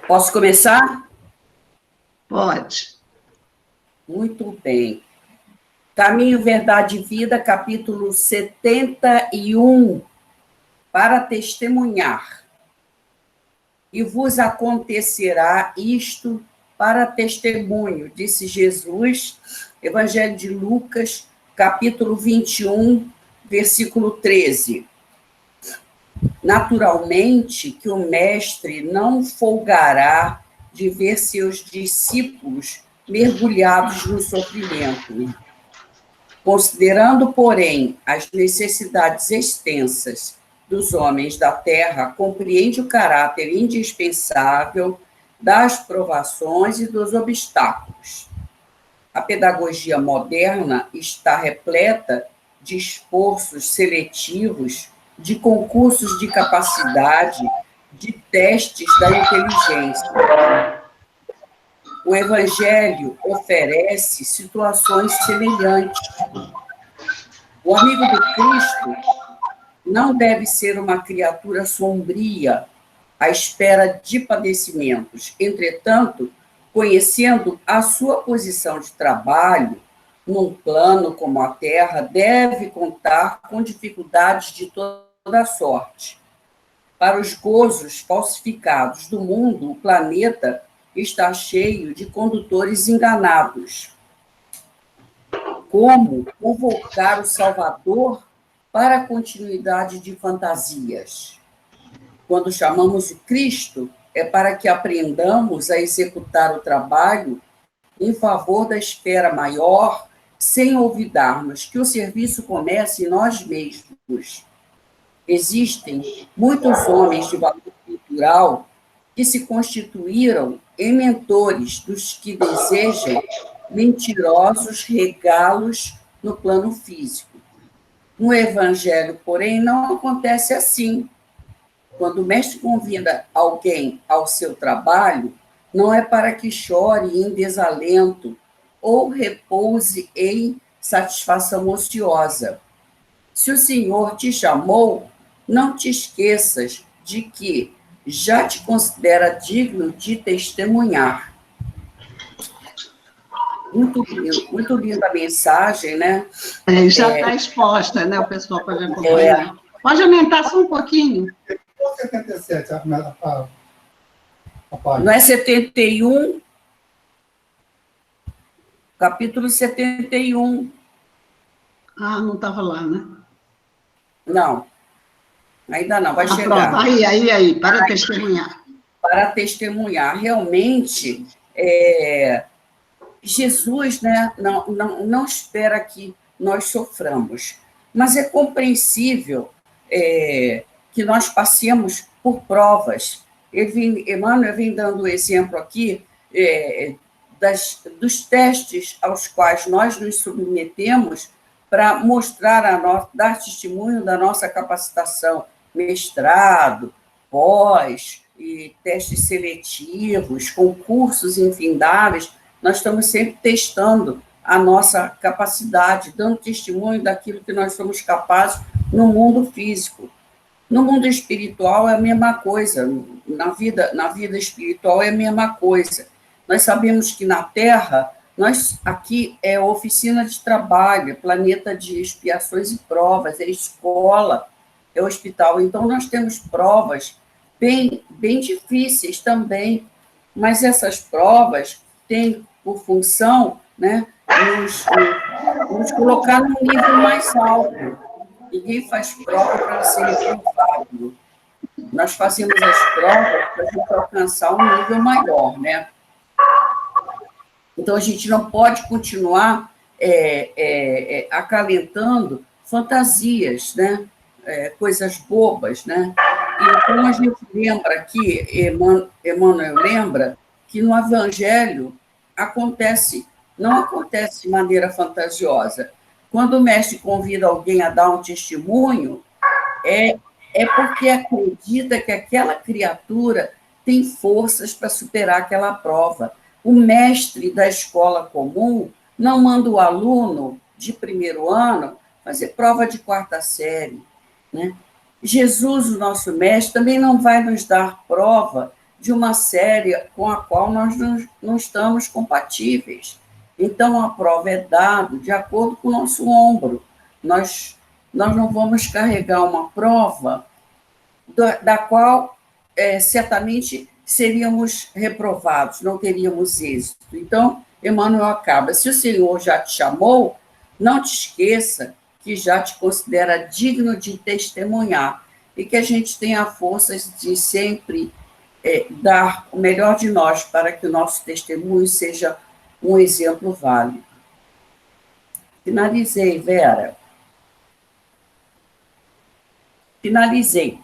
Posso começar? Pode. Muito bem. Caminho, Verdade e Vida, capítulo 71, para testemunhar. E vos acontecerá isto para testemunho, disse Jesus, Evangelho de Lucas, capítulo 21, versículo 13. Naturalmente que o mestre não folgará de ver seus discípulos mergulhados no sofrimento. Considerando, porém, as necessidades extensas dos homens da terra, compreende o caráter indispensável das provações e dos obstáculos. A pedagogia moderna está repleta de esforços seletivos, de concursos de capacidade, de testes da inteligência. O Evangelho oferece situações semelhantes. O amigo do Cristo não deve ser uma criatura sombria, à espera de padecimentos. Entretanto, conhecendo a sua posição de trabalho, num plano como a Terra, deve contar com dificuldades de toda sorte. Para os gozos falsificados do mundo, o planeta está cheio de condutores enganados. Como convocar o Salvador para a continuidade de fantasias? Quando chamamos o Cristo, é para que aprendamos a executar o trabalho em favor da esfera maior, sem olvidarmos que o serviço começa em nós mesmos. Existem muitos homens de valor cultural que se constituíram em mentores dos que desejam mentirosos regalos no plano físico. No Evangelho, porém, não acontece assim. Quando o mestre convida alguém ao seu trabalho, não é para que chore em desalento ou repouse em satisfação ociosa. Se o Senhor te chamou, não te esqueças de que já te considera digno de testemunhar. Muito linda a mensagem, né? Já está exposta, né? O pessoal pode acompanhar. Pode aumentar só um pouquinho. 77, a página. Não é 71? Capítulo 71. Ah, não estava lá, né? Não, ainda não, vai chegar. Pronto. Aí, para testemunhar. Para testemunhar. Realmente, Jesus, né, não espera que nós soframos, mas é compreensível que nós passemos por provas. Emmanuel vem dando o exemplo aqui dos testes aos quais nós nos submetemos para mostrar, dar testemunho da nossa capacitação, mestrado, pós, e testes seletivos, concursos infindáveis. Nós estamos sempre testando a nossa capacidade, dando testemunho daquilo que nós somos capazes no mundo físico. No mundo espiritual é a mesma coisa, na vida espiritual é a mesma coisa. Nós sabemos que na Terra, aqui é oficina de trabalho, é planeta de expiações e provas, é escola, é hospital. Então, nós temos provas bem difíceis também, mas essas provas têm por função, né, nos colocar num nível mais alto. Ninguém faz prova para ser reprovado. Nós fazemos as provas para a gente alcançar um nível maior, né? Então, a gente não pode continuar acalentando fantasias, né? Coisas bobas, né? Então, a gente lembra aqui, Emmanuel lembra, que no Evangelho não acontece de maneira fantasiosa. Quando o mestre convida alguém a dar um testemunho, é porque acredita que aquela criatura tem forças para superar aquela prova. O mestre da escola comum não manda o aluno de primeiro ano fazer prova de quarta série, né? Jesus, o nosso mestre, também não vai nos dar prova de uma série com a qual nós não estamos compatíveis. Então, a prova é dada de acordo com o nosso ombro. Nós não vamos carregar uma prova da qual certamente seríamos reprovados, não teríamos êxito. Então, Emmanuel acaba: se o Senhor já te chamou, não te esqueça que já te considera digno de testemunhar, e que a gente tenha forças de sempre dar o melhor de nós para que o nosso testemunho seja um exemplo válido. Finalizei, Vera. Finalizei.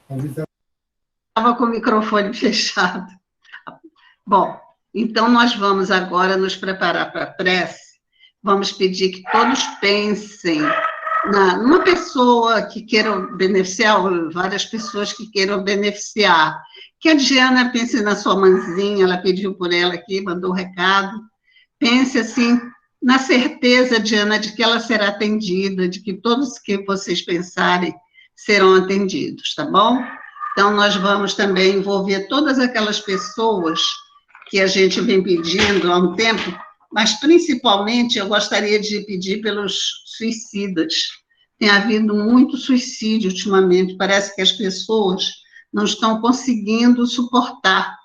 Estava com o microfone fechado. Bom, então nós vamos agora nos preparar para a prece. Vamos pedir que todos pensem numa pessoa que queira beneficiar, ou várias pessoas que queiram beneficiar. Que a Diana pense na sua mãezinha, ela pediu por ela aqui, mandou um recado. Pense assim, na certeza, Diana, de que ela será atendida, de que todos que vocês pensarem serão atendidos, tá bom? Então, nós vamos também envolver todas aquelas pessoas que a gente vem pedindo há um tempo, mas, principalmente, eu gostaria de pedir pelos suicidas. Tem havido muito suicídio ultimamente, parece que as pessoas não estão conseguindo suportar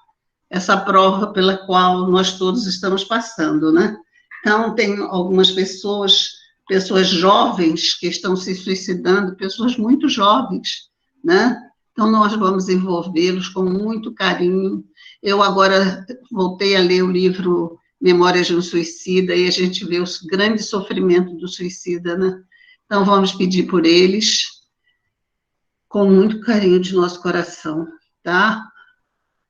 essa prova pela qual nós todos estamos passando, né? Então, tem algumas pessoas jovens que estão se suicidando, pessoas muito jovens, né? Então, nós vamos envolvê-los com muito carinho. Eu agora voltei a ler o livro Memórias de um Suicida, e a gente vê o grande sofrimento do suicida, né? Então, vamos pedir por eles, com muito carinho de nosso coração, tá?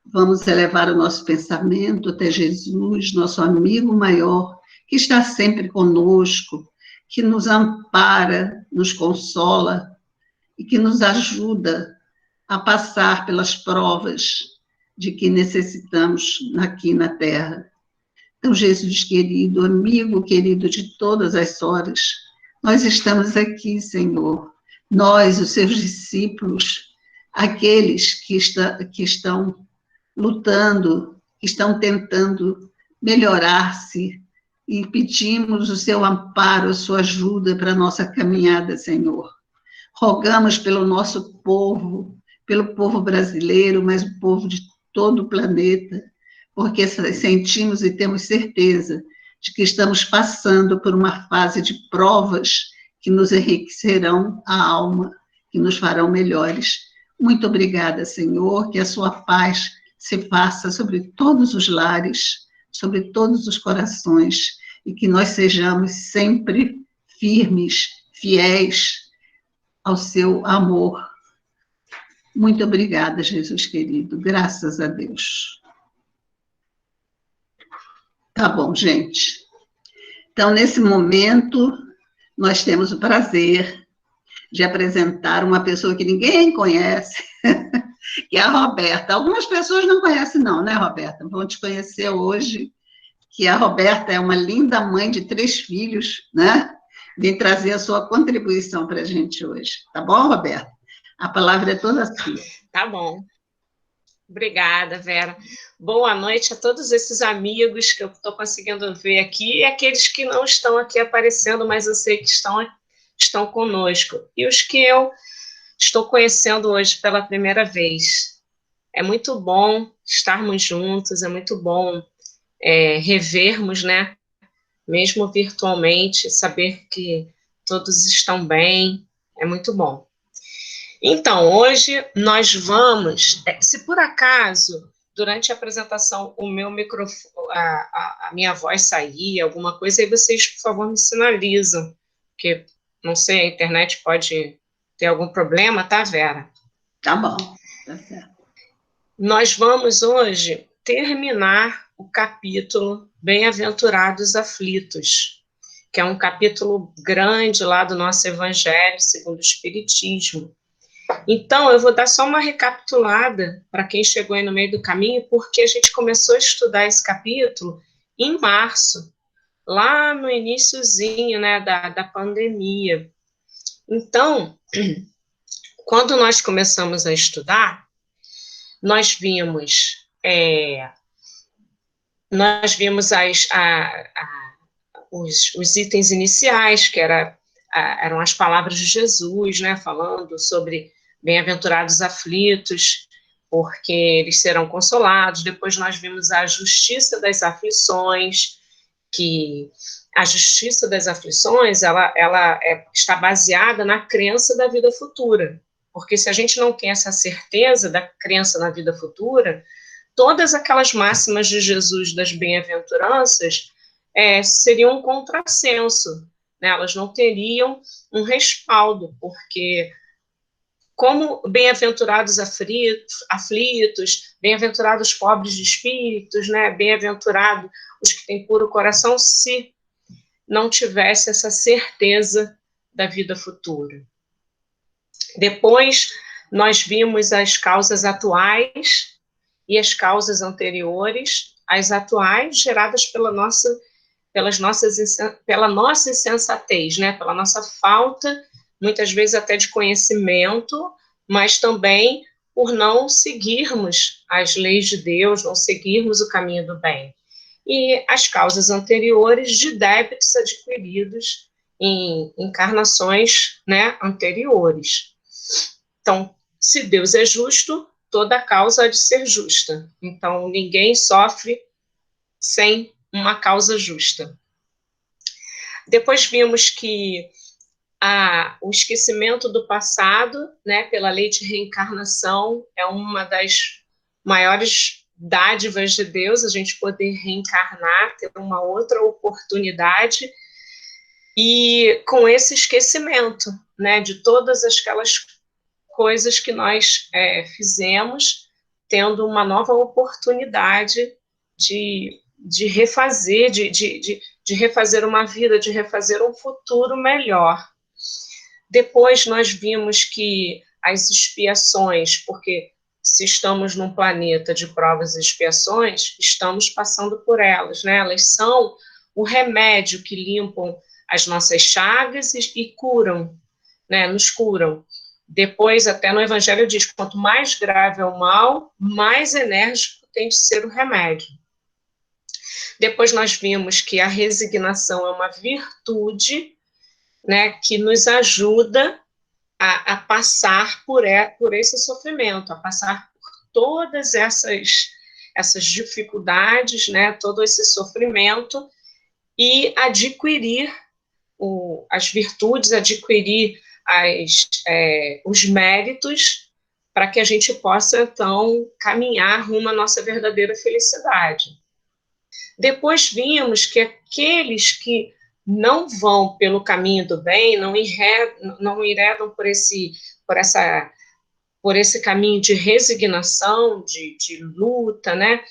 Vamos elevar o nosso pensamento até Jesus, nosso amigo maior, que está sempre conosco, que nos ampara, nos consola e que nos ajuda a passar pelas provas de que necessitamos aqui na Terra. Então, Jesus querido, amigo querido de todas as horas, nós estamos aqui, Senhor, nós, os seus discípulos, aqueles que estão lutando, que estão tentando melhorar-se, e pedimos o seu amparo, a sua ajuda para a nossa caminhada, Senhor. Rogamos pelo nosso povo, pelo povo brasileiro, mas o povo de todo o planeta, porque sentimos e temos certeza de que estamos passando por uma fase de provas que nos enriquecerão a alma, que nos farão melhores. Muito obrigada, Senhor, que a sua paz se faça sobre todos os lares, sobre todos os corações, e que nós sejamos sempre firmes, fiéis ao seu amor. Muito obrigada, Jesus querido, graças a Deus. Tá bom, gente. Então, nesse momento, nós temos o prazer de apresentar uma pessoa que ninguém conhece, que é a Roberta. Algumas pessoas não conhecem não, né, Roberta? Vão te conhecer hoje, que a Roberta é uma linda mãe de 3 filhos, né? Vem trazer a sua contribuição para a gente hoje. Tá bom, Roberta? A palavra é toda sua. Tá bom. Obrigada, Vera. Boa noite a todos esses amigos que eu estou conseguindo ver aqui, e aqueles que não estão aqui aparecendo, mas eu sei que estão conosco. E os que eu estou conhecendo hoje pela primeira vez. É muito bom estarmos juntos, é muito bom revermos, né? Mesmo virtualmente, saber que todos estão bem, é muito bom. Então, hoje nós vamos, se por acaso, durante a apresentação, o meu microfone, a minha voz sair, alguma coisa, aí vocês, por favor, me sinalizam, porque, não sei, a internet pode ter algum problema, tá, Vera? Tá bom, tá certo. Nós vamos hoje terminar o capítulo Bem-aventurados aflitos, que é um capítulo grande lá do nosso Evangelho segundo o Espiritismo. Então, eu vou dar só uma recapitulada para quem chegou aí no meio do caminho, porque a gente começou a estudar esse capítulo em março, lá no iniciozinho, né, da pandemia. Então, quando nós começamos a estudar, nós vimos os itens iniciais, que eram as palavras de Jesus, né, falando sobre bem-aventurados aflitos, porque eles serão consolados. Depois nós vimos a justiça das aflições, que a justiça das aflições, ela está baseada na crença da vida futura, porque se a gente não tem essa certeza da crença na vida futura, todas aquelas máximas de Jesus das bem-aventuranças seriam um contrassenso, né? Elas não teriam um respaldo, porque como bem-aventurados aflitos, bem-aventurados pobres de espíritos, né? Bem-aventurados os que têm puro coração, se não tivesse essa certeza da vida futura. Depois, nós vimos as causas atuais e as causas anteriores, as atuais geradas pela nossa insensatez, né? Pela nossa falta, muitas vezes até de conhecimento, mas também por não seguirmos as leis de Deus, não seguirmos o caminho do bem. E as causas anteriores de débitos adquiridos em encarnações, né, anteriores. Então, se Deus é justo, toda causa há de ser justa. Então, ninguém sofre sem uma causa justa. Depois vimos que o esquecimento do passado, né, pela lei de reencarnação, é uma das maiores dádivas de Deus, a gente poder reencarnar, ter uma outra oportunidade, e com esse esquecimento, né, de todas aquelas coisas que nós fizemos, tendo uma nova oportunidade de refazer, de refazer uma vida, de refazer um futuro melhor. Depois nós vimos que as expiações, porque se estamos num planeta de provas e expiações, estamos passando por elas, né? Elas são o remédio que limpam as nossas chagas e curam, né? Nos curam. Depois, até no Evangelho diz, quanto mais grave é o mal, mais enérgico tem de ser o remédio. Depois nós vimos que a resignação é uma virtude, né, que nos ajuda a passar por esse sofrimento, a passar por todas essas dificuldades, né, todo esse sofrimento, e adquirir as virtudes, adquirir os méritos, para que a gente possa, então, caminhar rumo à nossa verdadeira felicidade. Depois vimos que aqueles que não vão pelo caminho do bem, não enredam por esse caminho de resignação, de luta, né?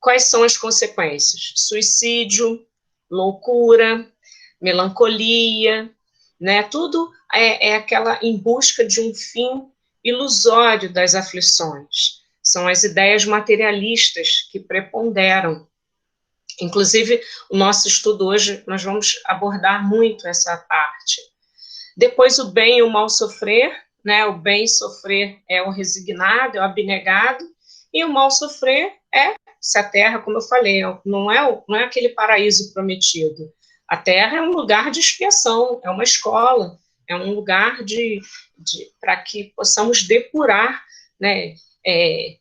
Quais são as consequências? Suicídio, loucura, melancolia, né? Tudo é aquela em busca de um fim ilusório das aflições. São as ideias materialistas que preponderam. Inclusive, o nosso estudo hoje, nós vamos abordar muito essa parte. Depois, o bem e o mal sofrer, né? O bem sofrer é o resignado, é o abnegado, e o mal sofrer se a Terra, como eu falei, não é aquele paraíso prometido. A Terra é um lugar de expiação, é uma escola, é um lugar para que possamos depurar, né?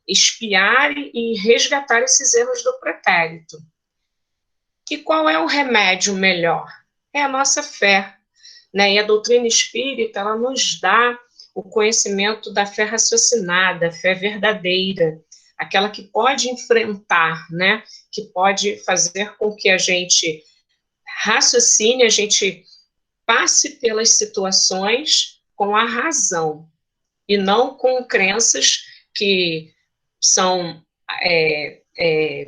Expiar e resgatar esses erros do pretérito. E qual é o remédio melhor? É a nossa fé, né? E a doutrina espírita, ela nos dá o conhecimento da fé raciocinada, a fé verdadeira, aquela que pode enfrentar, né? Que pode fazer com que a gente raciocine, a gente passe pelas situações com a razão, e não com crenças que são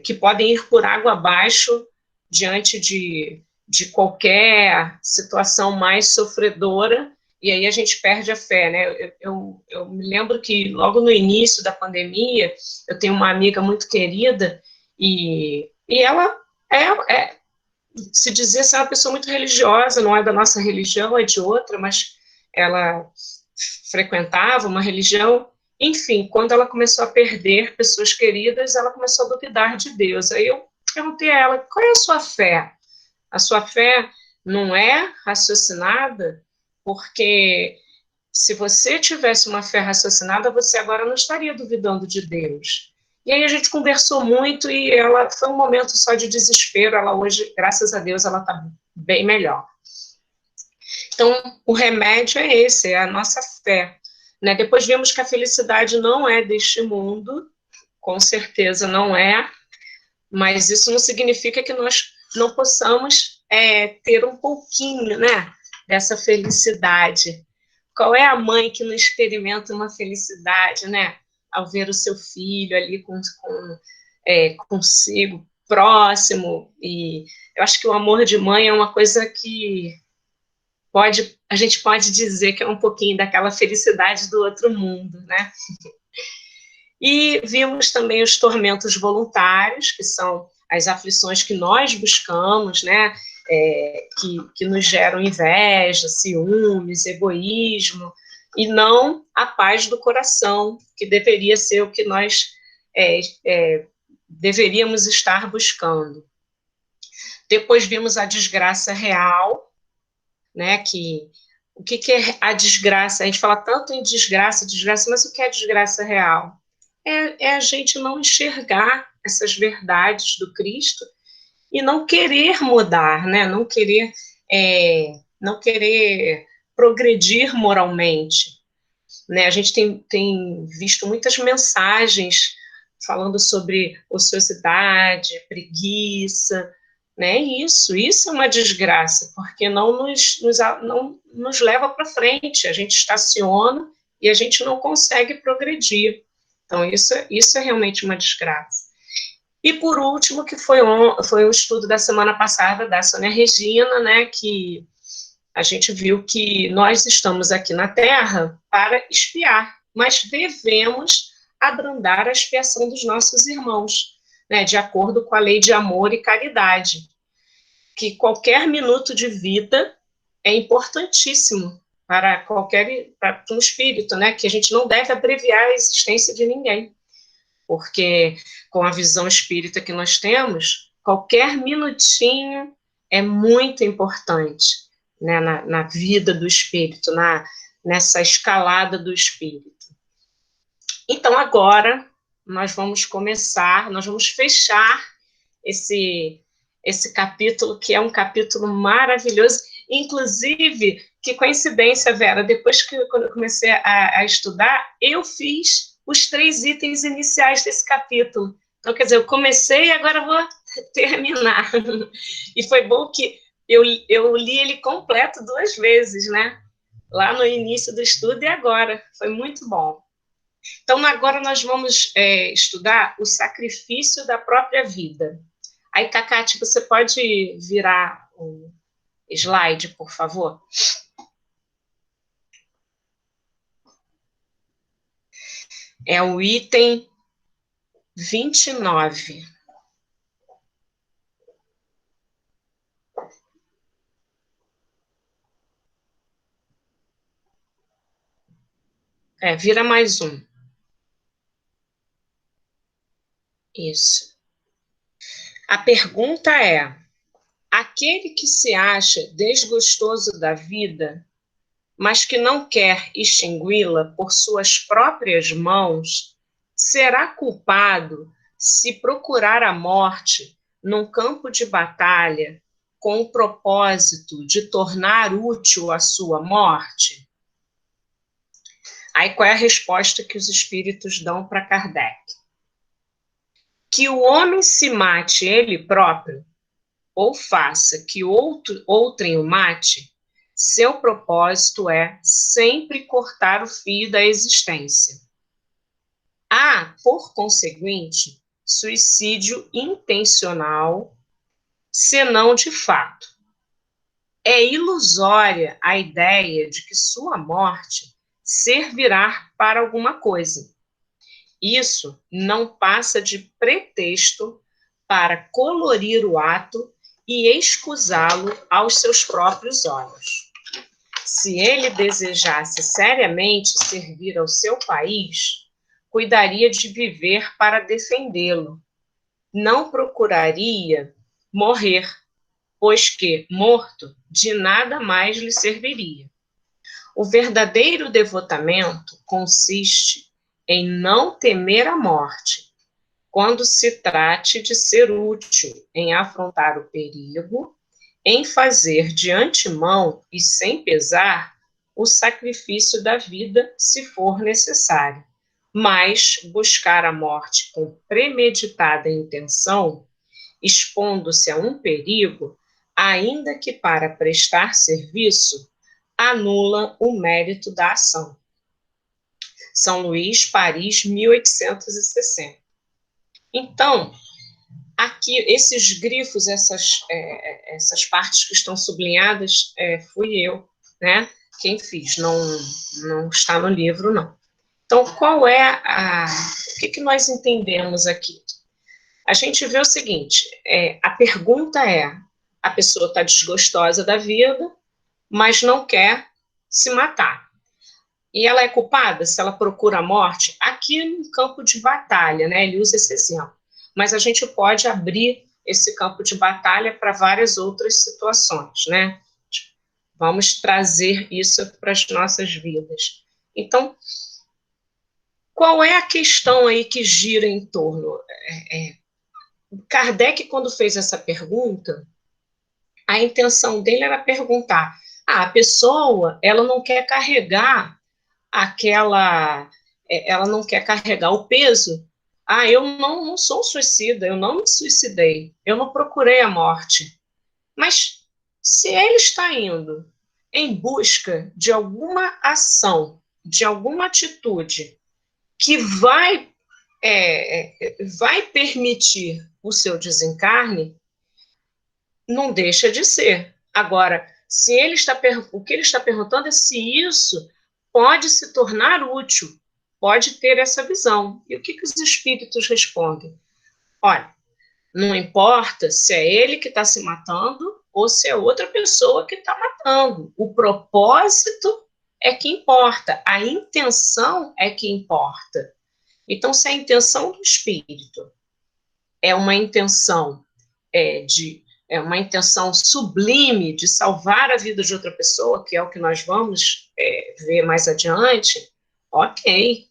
que podem ir por água abaixo diante de qualquer situação mais sofredora, e aí a gente perde a fé, né? Eu me lembro que logo no início da pandemia, eu tenho uma amiga muito querida, e ela se dizia ser uma pessoa muito religiosa, não é da nossa religião, é de outra, mas ela frequentava uma religião, enfim, quando ela começou a perder pessoas queridas, ela começou a duvidar de Deus. Aí eu perguntei a ela, qual é a sua fé? A sua fé não é raciocinada? Porque se você tivesse uma fé raciocinada, você agora não estaria duvidando de Deus. E aí a gente conversou muito e ela foi um momento só de desespero. Ela hoje, graças a Deus, ela está bem melhor. Então, o remédio é esse, é a nossa fé. Né? Depois vimos que a felicidade não é deste mundo, com certeza não é, mas isso não significa que nós não possamos ter um pouquinho, né, dessa felicidade. Qual é a mãe que não experimenta uma felicidade, né, ao ver o seu filho ali consigo, próximo? E eu acho que o amor de mãe é uma coisa que a gente pode dizer que é um pouquinho daquela felicidade do outro mundo, né? E vimos também os tormentos voluntários, que são as aflições que nós buscamos, né? Que nos geram inveja, ciúmes, egoísmo, e não a paz do coração, que deveria ser o que nós deveríamos estar buscando. Depois vimos a desgraça real, né? O que é a desgraça? A gente fala tanto em desgraça, mas o que é desgraça real? É a gente não enxergar essas verdades do Cristo e não querer mudar, né? Não querer progredir moralmente, né? A gente tem visto muitas mensagens falando sobre ociosidade, preguiça, né? Isso é uma desgraça, porque não nos leva para frente, a gente estaciona e a gente não consegue progredir. Então, isso é realmente uma desgraça. E, por último, que foi o estudo da semana passada, da Sônia Regina, né, que a gente viu que nós estamos aqui na Terra para expiar, mas devemos abrandar a expiação dos nossos irmãos, né, de acordo com a lei de amor e caridade, que qualquer minuto de vida é importantíssimo para um espírito, né, que a gente não deve abreviar a existência de ninguém, porque com a visão espírita que nós temos, qualquer minutinho é muito importante, né, na vida do espírito, nessa escalada do espírito. Então, agora, nós vamos fechar esse capítulo, que é um capítulo maravilhoso. Inclusive, que coincidência, Vera, depois quando eu comecei a estudar, eu fiz os 3 itens iniciais desse capítulo. Então, quer dizer, eu comecei e agora vou terminar. E foi bom que eu li ele completo 2 vezes, né? Lá no início do estudo e agora. Foi muito bom. Então, agora nós vamos estudar o sacrifício da própria vida. Aí, Cacate, você pode virar o slide, por favor? É o item 29. Vira mais um. Isso. A pergunta é: aquele que se acha desgostoso da vida, mas que não quer extingui-la por suas próprias mãos, será culpado se procurar a morte num campo de batalha com o propósito de tornar útil a sua morte? Aí qual é a resposta que os espíritos dão para Kardec? Que o homem se mate ele próprio, ou faça que outrem o mate, seu propósito é sempre cortar o fio da existência. Há, por conseguinte, suicídio intencional, senão de fato. É ilusória a ideia de que sua morte servirá para alguma coisa. Isso não passa de pretexto para colorir o ato e escusá-lo aos seus próprios olhos. Se ele desejasse seriamente servir ao seu país, cuidaria de viver para defendê-lo. Não procuraria morrer, pois que, morto, de nada mais lhe serviria. O verdadeiro devotamento consiste em não temer a morte, quando se trate de ser útil em afrontar o perigo, em fazer de antemão e sem pesar o sacrifício da vida, se for necessário, mas buscar a morte com premeditada intenção, expondo-se a um perigo, ainda que para prestar serviço, anula o mérito da ação. São Luís, Paris, 1860. Então, aqui, esses grifos, essas partes que estão sublinhadas, fui eu, né, quem fiz, não está no livro, não. Então, qual é o que nós entendemos aqui? A gente vê o seguinte, a pergunta é, a pessoa está desgostosa da vida, mas não quer se matar. E ela é culpada se ela procura a morte? Aqui no campo de batalha, né, ele usa esse exemplo. Mas a gente pode abrir esse campo de batalha para várias outras situações, né? Vamos trazer isso para as nossas vidas. Então, qual é a questão aí que gira em torno? Kardec, quando fez essa pergunta, a intenção dele era perguntar, a pessoa, ela não quer carregar ela não quer carregar o peso. Eu não sou suicida, eu não me suicidei, eu não procurei a morte. Mas se ele está indo em busca de alguma ação, de alguma atitude que vai permitir o seu desencarne, não deixa de ser. Agora, o que ele está perguntando é se isso pode se tornar útil, pode ter essa visão. E o que os espíritos respondem? Olha, não importa se é ele que está se matando ou se é outra pessoa que está matando. O propósito é que importa, a intenção é que importa. Então, se a intenção do espírito é uma intenção uma intenção sublime de salvar a vida de outra pessoa, que é o que nós vamos ver mais adiante, ok.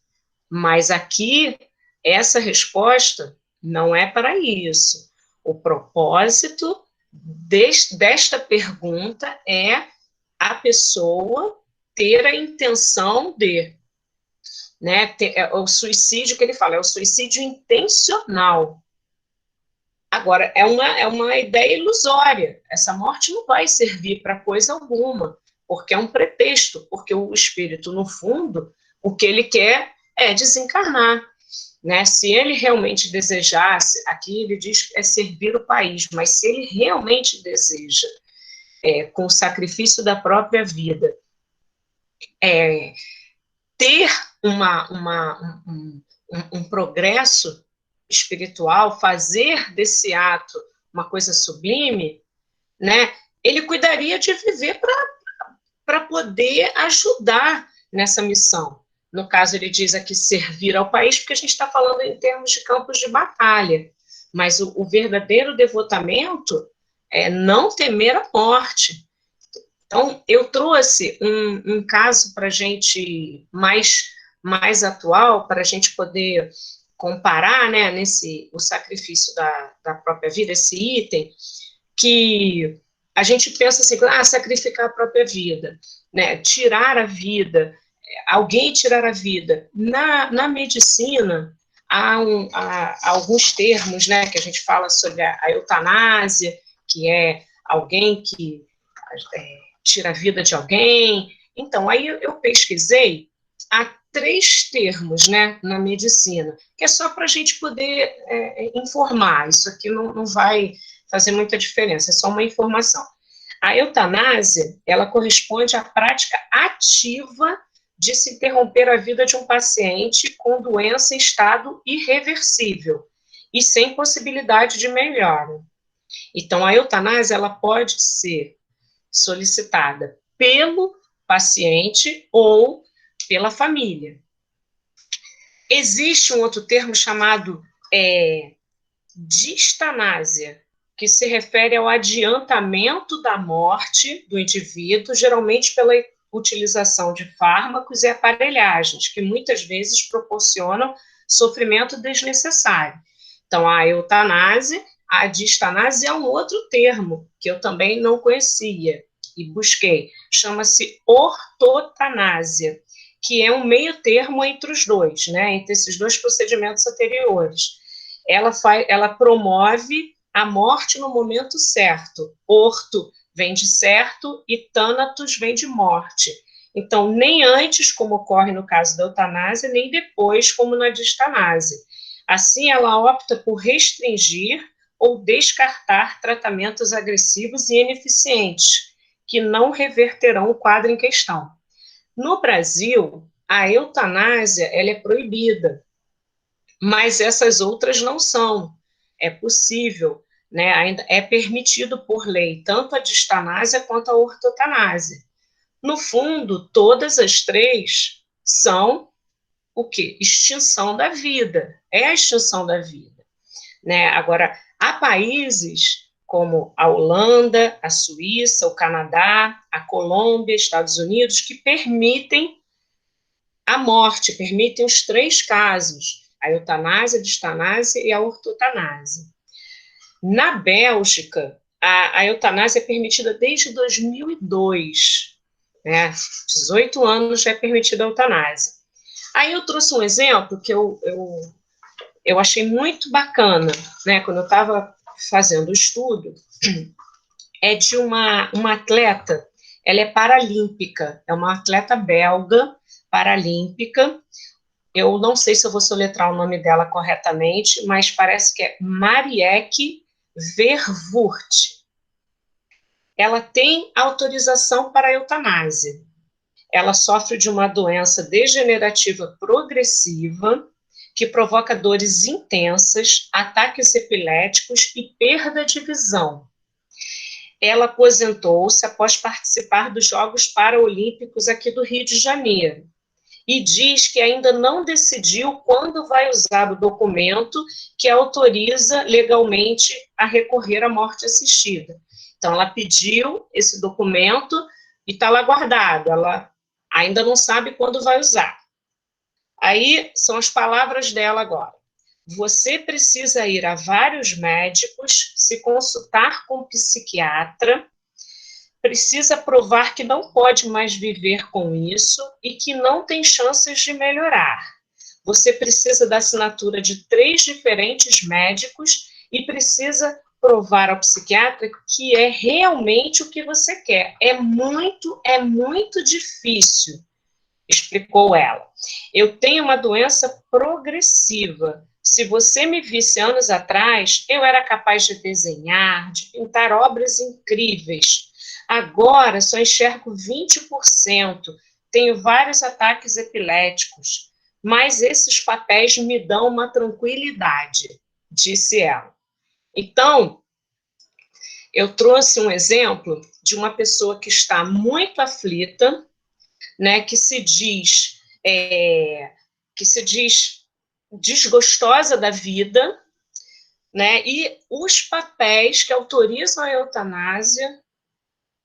Mas aqui, essa resposta não é para isso. O propósito desta pergunta é a pessoa ter a intenção de, né, o suicídio que ele fala, é o suicídio intencional. Agora, é uma ideia ilusória. Essa morte não vai servir para coisa alguma, porque é um pretexto, porque o espírito, no fundo, o que ele quer é desencarnar. Né? Se ele realmente desejasse, aqui ele diz que é servir o país, mas se ele realmente deseja, com o sacrifício da própria vida, ter um progresso espiritual, fazer desse ato uma coisa sublime, né, ele cuidaria de viver para poder ajudar nessa missão. No caso, ele diz aqui servir ao país, porque a gente está falando em termos de campos de batalha, mas o verdadeiro devotamento é não temer a morte. Então, eu trouxe um caso para a gente mais atual, para a gente poder comparar, né, o sacrifício da própria vida, esse item, que a gente pensa assim, sacrificar a própria vida, né, tirar a vida, alguém tirar a vida. Na medicina, há alguns termos, né, que a gente fala sobre a eutanásia, que é alguém que tira a vida de alguém. Então, aí eu pesquisei, há 3 termos, né, na medicina, que é só para a gente poder informar. Isso aqui não vai fazer muita diferença, é só uma informação. A eutanásia, ela corresponde à prática ativa de se interromper a vida de um paciente com doença em estado irreversível e sem possibilidade de melhora. Então, a eutanásia, ela pode ser solicitada pelo paciente ou pela família. Existe um outro termo chamado distanásia, que se refere ao adiantamento da morte do indivíduo, geralmente pela utilização de fármacos e aparelhagens, que muitas vezes proporcionam sofrimento desnecessário. Então, a eutanásia, a distanásia é um outro termo, que eu também não conhecia e busquei, chama-se ortotanásia, que é um meio termo entre os dois, né, entre esses dois procedimentos anteriores. Ela promove a morte no momento certo. Orto vem de certo e thanatos vem de morte. Então, nem antes, como ocorre no caso da eutanásia, nem depois, como na distanásia. Assim, ela opta por restringir ou descartar tratamentos agressivos e ineficientes, que não reverterão o quadro em questão. No Brasil, a eutanásia ela é proibida, mas essas outras não são. É possível, né? Ainda é permitido por lei tanto a distanásia quanto a ortotanásia. No fundo, todas as três são o quê? Extinção da vida. É a extinção da vida, né? Agora, há países como a Holanda, a Suíça, o Canadá, a Colômbia, Estados Unidos, que permitem a morte, permitem os três casos, a eutanásia, a distanásia e a ortotanásia. Na Bélgica, a eutanásia é permitida desde 2002, né? 18 anos já é permitida a eutanásia. Aí eu trouxe um exemplo que eu achei muito bacana, né? Quando eu estava fazendo o estudo, é de uma atleta, ela é paralímpica, é uma atleta belga, paralímpica. Eu não sei se eu vou soletrar o nome dela corretamente, mas parece que é Marieke Verwoerd. Ela tem autorização para a eutanásia. Ela sofre de uma doença degenerativa progressiva que provoca dores intensas, ataques epiléticos e perda de visão. Ela aposentou-se após participar dos Jogos Paralímpicos aqui do Rio de Janeiro e diz que ainda não decidiu quando vai usar o documento que autoriza legalmente a recorrer à morte assistida. Então, ela pediu esse documento e está lá guardado, ela ainda não sabe quando vai usar. Aí, são as palavras dela agora. Você precisa ir a vários médicos, se consultar com um psiquiatra, precisa provar que não pode mais viver com isso e que não tem chances de melhorar. Você precisa da assinatura de 3 diferentes médicos e precisa provar ao psiquiatra que é realmente o que você quer. É muito difícil, explicou ela. Eu tenho uma doença progressiva. Se você me visse anos atrás, eu era capaz de desenhar, de pintar obras incríveis. Agora, só enxergo 20%, tenho vários ataques epiléticos, mas esses papéis me dão uma tranquilidade, disse ela. Então, eu trouxe um exemplo de uma pessoa que está muito aflita, né, que se diz desgostosa da vida, né, e os papéis que autorizam a eutanásia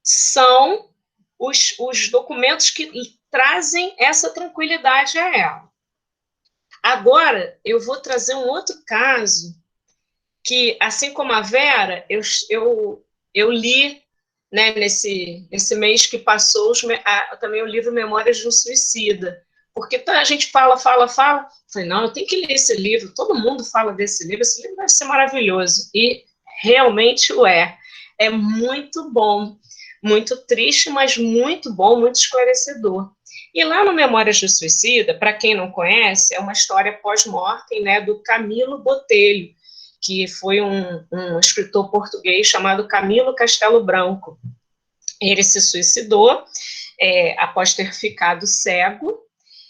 são os documentos que trazem essa tranquilidade a ela. Agora, eu vou trazer um outro caso que, assim como a Vera, eu li, né, nesse mês que passou, também o livro Memórias de um Suicida, porque a gente fala, falei, não, eu tenho que ler esse livro, todo mundo fala desse livro, esse livro vai ser maravilhoso, e realmente é muito bom, muito triste, mas muito bom, muito esclarecedor. E lá no Memórias do Suicida, para quem não conhece, é uma história pós-mortem, né, do Camilo Botelho, que foi um escritor português chamado Camilo Castelo Branco. Ele se suicidou após ter ficado cego.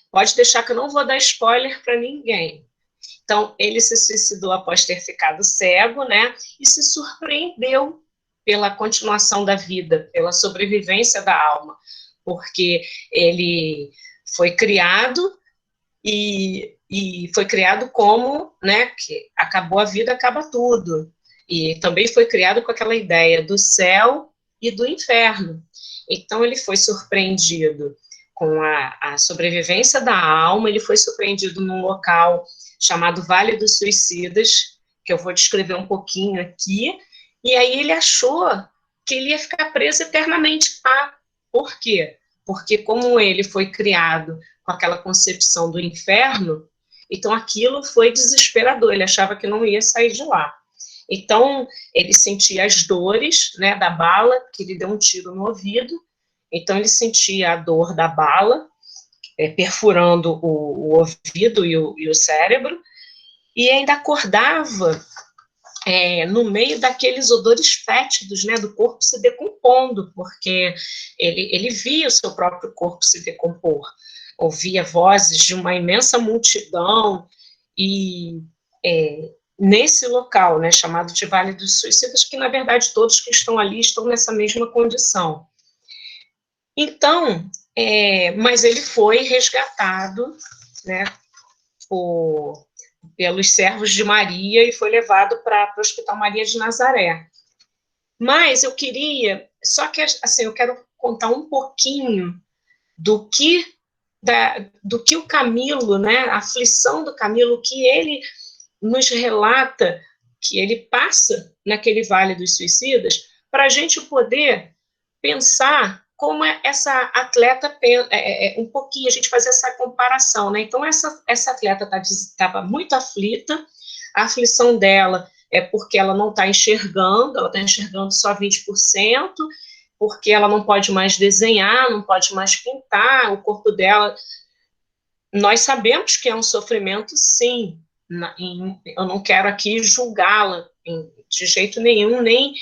Pode deixar que eu não vou dar spoiler para ninguém. Então, ele se suicidou após ter ficado cego, né, e se surpreendeu pela continuação da vida, pela sobrevivência da alma, porque ele foi criado e e foi criado como, né, que acabou a vida, acaba tudo. E também foi criado com aquela ideia do céu e do inferno. Então, ele foi surpreendido com a sobrevivência da alma, ele foi surpreendido num local chamado Vale dos Suicidas, que eu vou descrever um pouquinho aqui, e aí ele achou que ele ia ficar preso eternamente lá. Por quê? Porque como ele foi criado com aquela concepção do inferno, então aquilo foi desesperador, ele achava que não ia sair de lá. Então, ele sentia as dores, né, da bala, que lhe deu um tiro no ouvido, então ele sentia a dor da bala, perfurando o ouvido e o cérebro, e ainda acordava no meio daqueles odores fétidos, né, do corpo se decompondo, porque ele via o seu próprio corpo se decompor, ouvia vozes de uma imensa multidão, e nesse local, né, chamado de Vale dos Suicidas, que na verdade todos que estão ali estão nessa mesma condição. Então, mas ele foi resgatado, né, pelos servos de Maria e foi levado para o Hospital Maria de Nazaré. Mas eu queria, só que assim, eu quero contar um pouquinho do que o Camilo, né, a aflição do Camilo, que ele nos relata, que ele passa naquele Vale dos Suicidas, para a gente poder pensar como essa atleta, um pouquinho, a gente fazer essa comparação, né? Então, essa atleta estava muito aflita, a aflição dela é porque ela não está enxergando, ela está enxergando só 20%, porque ela não pode mais desenhar, não pode mais pintar, o corpo dela, nós sabemos que é um sofrimento, sim, eu não quero aqui julgá-la de jeito nenhum, nem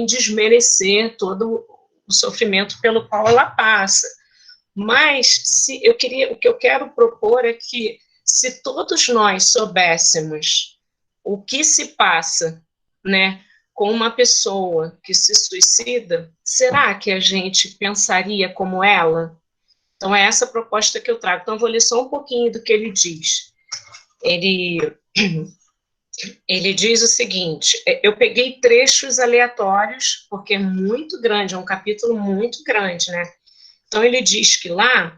desmerecer todo o sofrimento pelo qual ela passa. Mas o que eu quero propor é que, se todos nós soubéssemos o que se passa, né, com uma pessoa que se suicida, será que a gente pensaria como ela? Então, é essa proposta que eu trago. Então, eu vou ler só um pouquinho do que ele diz. Ele diz o seguinte, eu peguei trechos aleatórios, porque é muito grande, é um capítulo muito grande, né? Então, ele diz que lá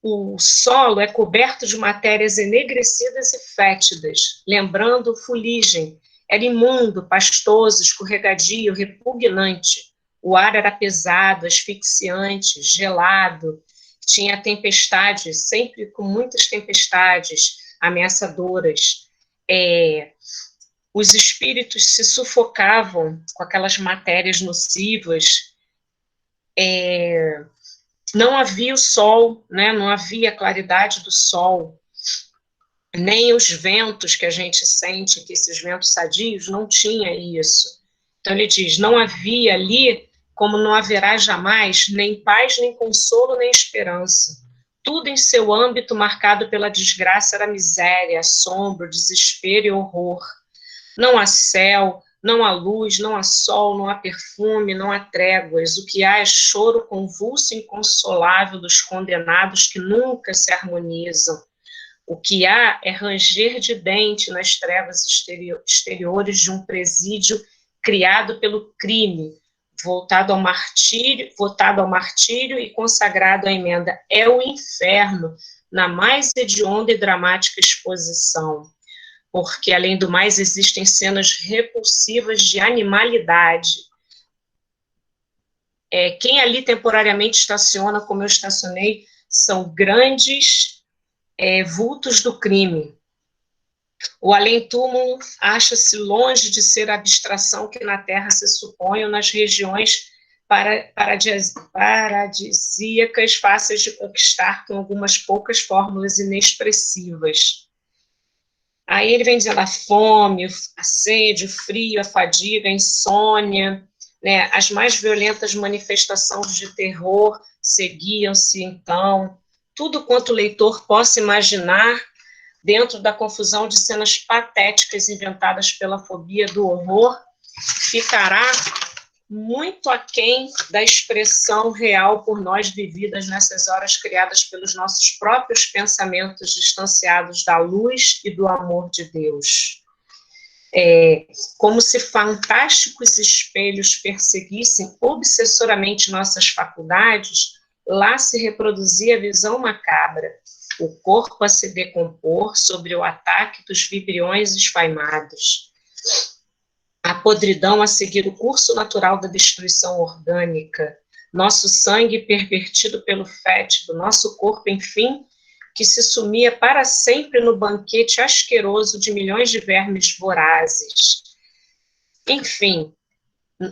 o solo é coberto de matérias enegrecidas e fétidas, lembrando fuligem. Era imundo, pastoso, escorregadio, repugnante. O ar era pesado, asfixiante, gelado. Tinha tempestades, sempre com muitas tempestades ameaçadoras. Os espíritos se sufocavam com aquelas matérias nocivas. Não havia o sol, né? Não havia a claridade do sol, nem os ventos que a gente sente, que esses ventos sadios, não tinha isso. Então ele diz, não havia ali, como não haverá jamais, nem paz, nem consolo, nem esperança. Tudo em seu âmbito marcado pela desgraça era miséria, assombro, desespero e horror. Não há céu, não há luz, não há sol, não há perfume, não há tréguas. O que há é choro convulso e inconsolável dos condenados que nunca se harmonizam. O que há é ranger de dente nas trevas exteriores de um presídio criado pelo crime, votado ao martírio e consagrado à emenda. É o inferno, na mais hedionda e dramática exposição. Porque, além do mais, existem cenas repulsivas de animalidade. Quem ali temporariamente estaciona, como eu estacionei, são grandes vultos do crime. O além-túmulo acha-se longe de ser a abstração que na Terra se supõe ou nas regiões paradisíacas fáceis de conquistar com algumas poucas fórmulas inexpressivas. Aí ele vem dizendo a fome, a sede, o frio, a fadiga, a insônia, né? As mais violentas manifestações de terror seguiam-se, então, tudo quanto o leitor possa imaginar dentro da confusão de cenas patéticas inventadas pela fobia do horror, ficará muito aquém da expressão real por nós vividas nessas horas criadas pelos nossos próprios pensamentos distanciados da luz e do amor de Deus. Como se fantásticos espelhos perseguissem obsessoramente nossas faculdades, lá se reproduzia a visão macabra, o corpo a se decompor sob o ataque dos vibriões esfaimados, a podridão a seguir o curso natural da destruição orgânica, nosso sangue pervertido pelo fétido, nosso corpo, enfim, que se sumia para sempre no banquete asqueroso de milhões de vermes vorazes. Enfim,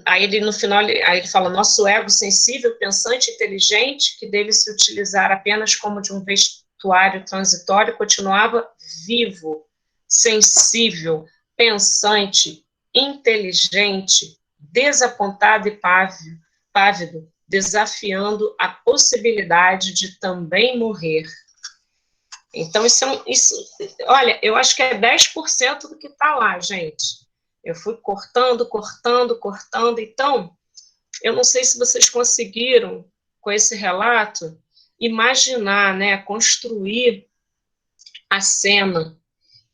aí ele, no final, aí ele fala, nosso ego sensível, pensante, inteligente, que dele se utilizar apenas como de um vestuário transitório, continuava vivo, sensível, pensante, inteligente, desapontado e pávido, desafiando a possibilidade de também morrer. Então, olha, eu acho que é 10% do que está lá, gente. Eu fui cortando. Então, eu não sei se vocês conseguiram, com esse relato, imaginar, né, construir a cena,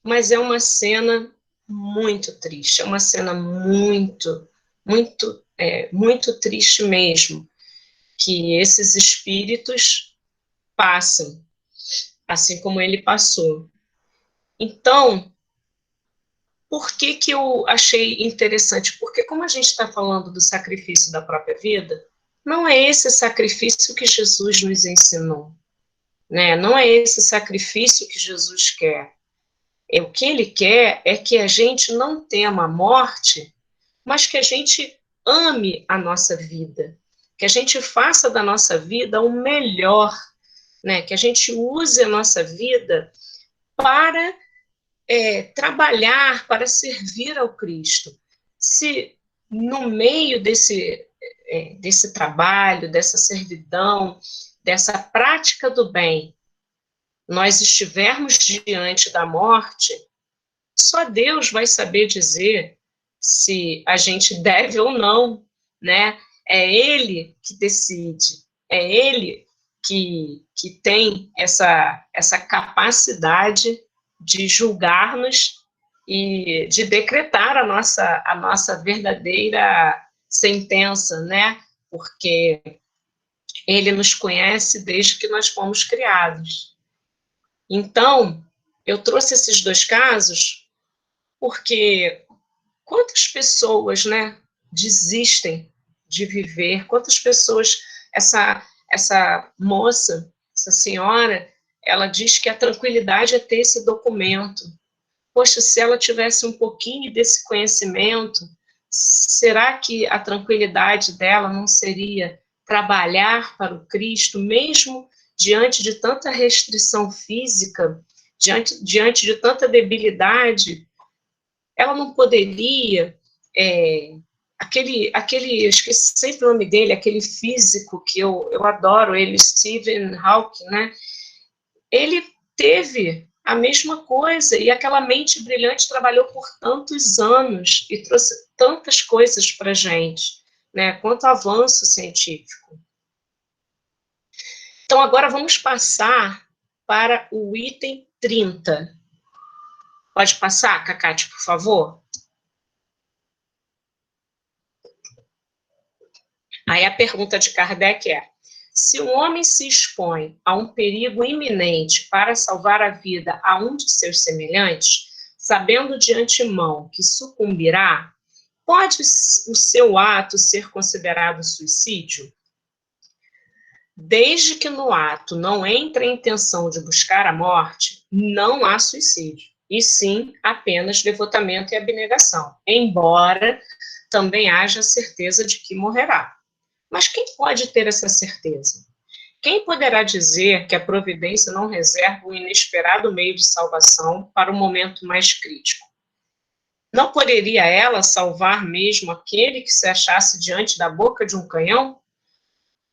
mas é uma cena muito triste, é uma cena muito triste mesmo, que esses espíritos passam, assim como ele passou. Então, por que eu achei interessante? Porque como a gente está falando do sacrifício da própria vida, não é esse sacrifício que Jesus nos ensinou, né? Não é esse sacrifício que Jesus quer. O que ele quer é que a gente não tema a morte, mas que a gente ame a nossa vida, que a gente faça da nossa vida o melhor, né? Que a gente use a nossa vida para trabalhar, para servir ao Cristo. Se no meio desse trabalho, dessa servidão, dessa prática do bem, nós estivermos diante da morte, só Deus vai saber dizer se a gente deve ou não, né? É Ele que decide, é Ele que tem essa capacidade de julgar-nos e de decretar a nossa verdadeira sentença, né? Porque Ele nos conhece desde que nós fomos criados. Então, eu trouxe esses dois casos porque quantas pessoas, né, desistem de viver, quantas pessoas, essa moça, essa senhora, ela diz que a tranquilidade é ter esse documento. Poxa, se ela tivesse um pouquinho desse conhecimento, será que a tranquilidade dela não seria trabalhar para o Cristo, mesmo diante de tanta restrição física, diante de tanta debilidade? Ela não poderia, eu esqueci sempre o nome dele, aquele físico que eu adoro, ele, Stephen Hawking, né? Ele teve a mesma coisa, e aquela mente brilhante trabalhou por tantos anos e trouxe tantas coisas para a gente, né? Quanto avanço científico. Então, agora vamos passar para o item 30. Pode passar, Cacate, por favor? Aí a pergunta de Kardec é: se um homem se expõe a um perigo iminente para salvar a vida a um de seus semelhantes, sabendo de antemão que sucumbirá, pode o seu ato ser considerado suicídio? Desde que no ato não entre a intenção de buscar a morte, não há suicídio, e sim apenas devotamento e abnegação, embora também haja certeza de que morrerá. Mas quem pode ter essa certeza? Quem poderá dizer que a providência não reserva um inesperado meio de salvação para o momento mais crítico? Não poderia ela salvar mesmo aquele que se achasse diante da boca de um canhão?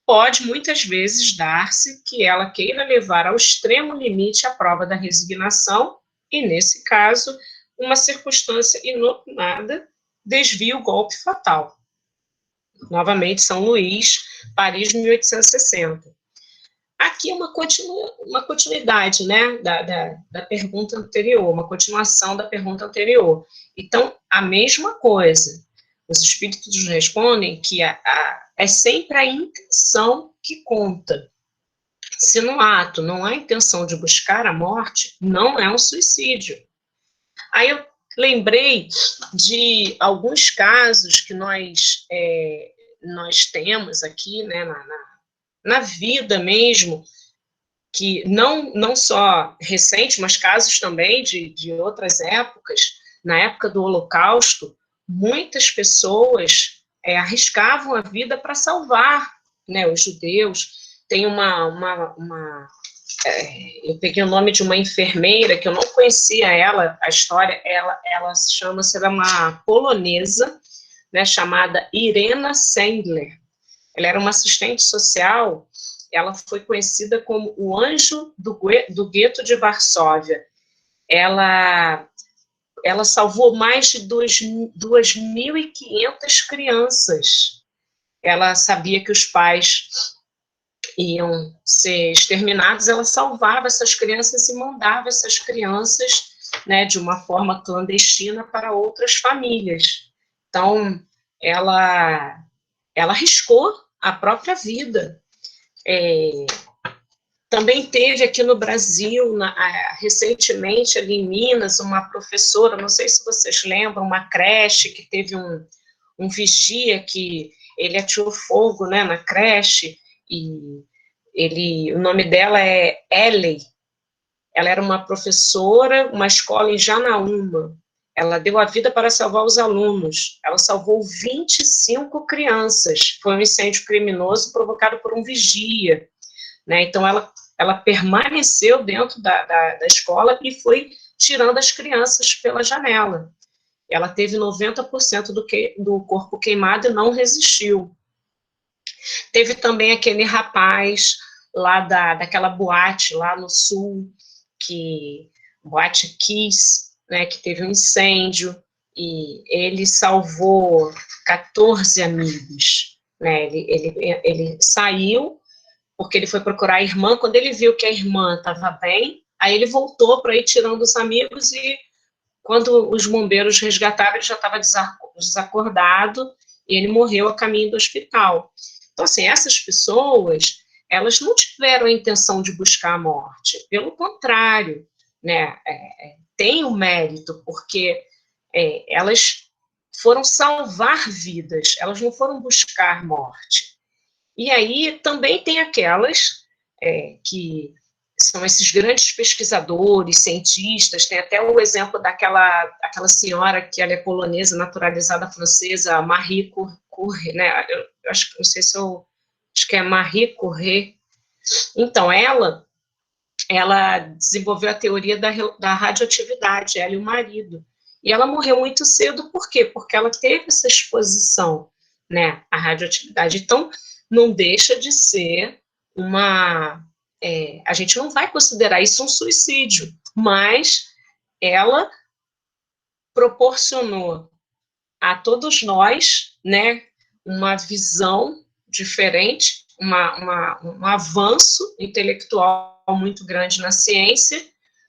Pode muitas vezes dar-se que ela queira levar ao extremo limite a prova da resignação e, nesse caso, uma circunstância inopinada desvia o golpe fatal. novamente, São Luís, Paris, 1860. Aqui é uma continuidade, né, da pergunta anterior, uma continuação da pergunta anterior. Então, a mesma coisa. Os espíritos respondem que é sempre a intenção que conta. Se no ato não há intenção de buscar a morte, não é um suicídio. Aí eu lembrei de alguns casos que nós temos aqui, né, na vida mesmo, que não só recente, mas casos também de outras épocas. Na época do Holocausto, muitas pessoas arriscavam a vida para salvar, né, os judeus. Tem eu peguei o nome de uma enfermeira, que eu não conhecia a história, ela é uma polonesa, né, chamada Irena Sendler. Ela era uma assistente social, ela foi conhecida como o anjo do gueto de Varsóvia. Ela salvou mais de 2.500 crianças. Ela sabia que os pais iam ser exterminados, ela salvava essas crianças e mandava essas crianças, né, de uma forma clandestina para outras famílias. Então, ela arriscou a própria vida. Também teve aqui no Brasil, recentemente, ali em Minas, uma professora, não sei se vocês lembram, uma creche que teve um vigia que ele atirou fogo, né, na creche, e o nome dela é Ellen. Ela era uma professora, uma escola em Janaúma. Ela deu a vida para salvar os alunos. Ela salvou 25 crianças. Foi um incêndio criminoso provocado por um vigia, né? Então, ela permaneceu dentro da escola e foi tirando as crianças pela janela. Ela teve 90% do corpo queimado e não resistiu. Teve também aquele rapaz lá daquela boate lá no sul, Boate Kiss, né, que teve um incêndio, e ele salvou 14 amigos, né? Ele saiu porque ele foi procurar a irmã. Quando ele viu que a irmã estava bem, aí ele voltou para ir tirando os amigos, e quando os bombeiros resgataram, ele já estava desacordado, e ele morreu a caminho do hospital. Então, assim, essas pessoas, elas não tiveram a intenção de buscar a morte, pelo contrário, né, tem o mérito, porque elas foram salvar vidas, elas não foram buscar morte. E aí também tem aquelas que são esses grandes pesquisadores, cientistas. Tem até o exemplo daquela senhora que ela é polonesa, naturalizada francesa, Marie Curie, né? Eu acho que, não sei se acho que é Marie Curie. Então, ela desenvolveu a teoria da radioatividade, ela e o marido. E ela morreu muito cedo, por quê? Porque ela teve essa exposição, né, à radioatividade. Então, não deixa de ser a gente não vai considerar isso um suicídio, mas ela proporcionou a todos nós, né, uma visão diferente, um avanço intelectual muito grande na ciência,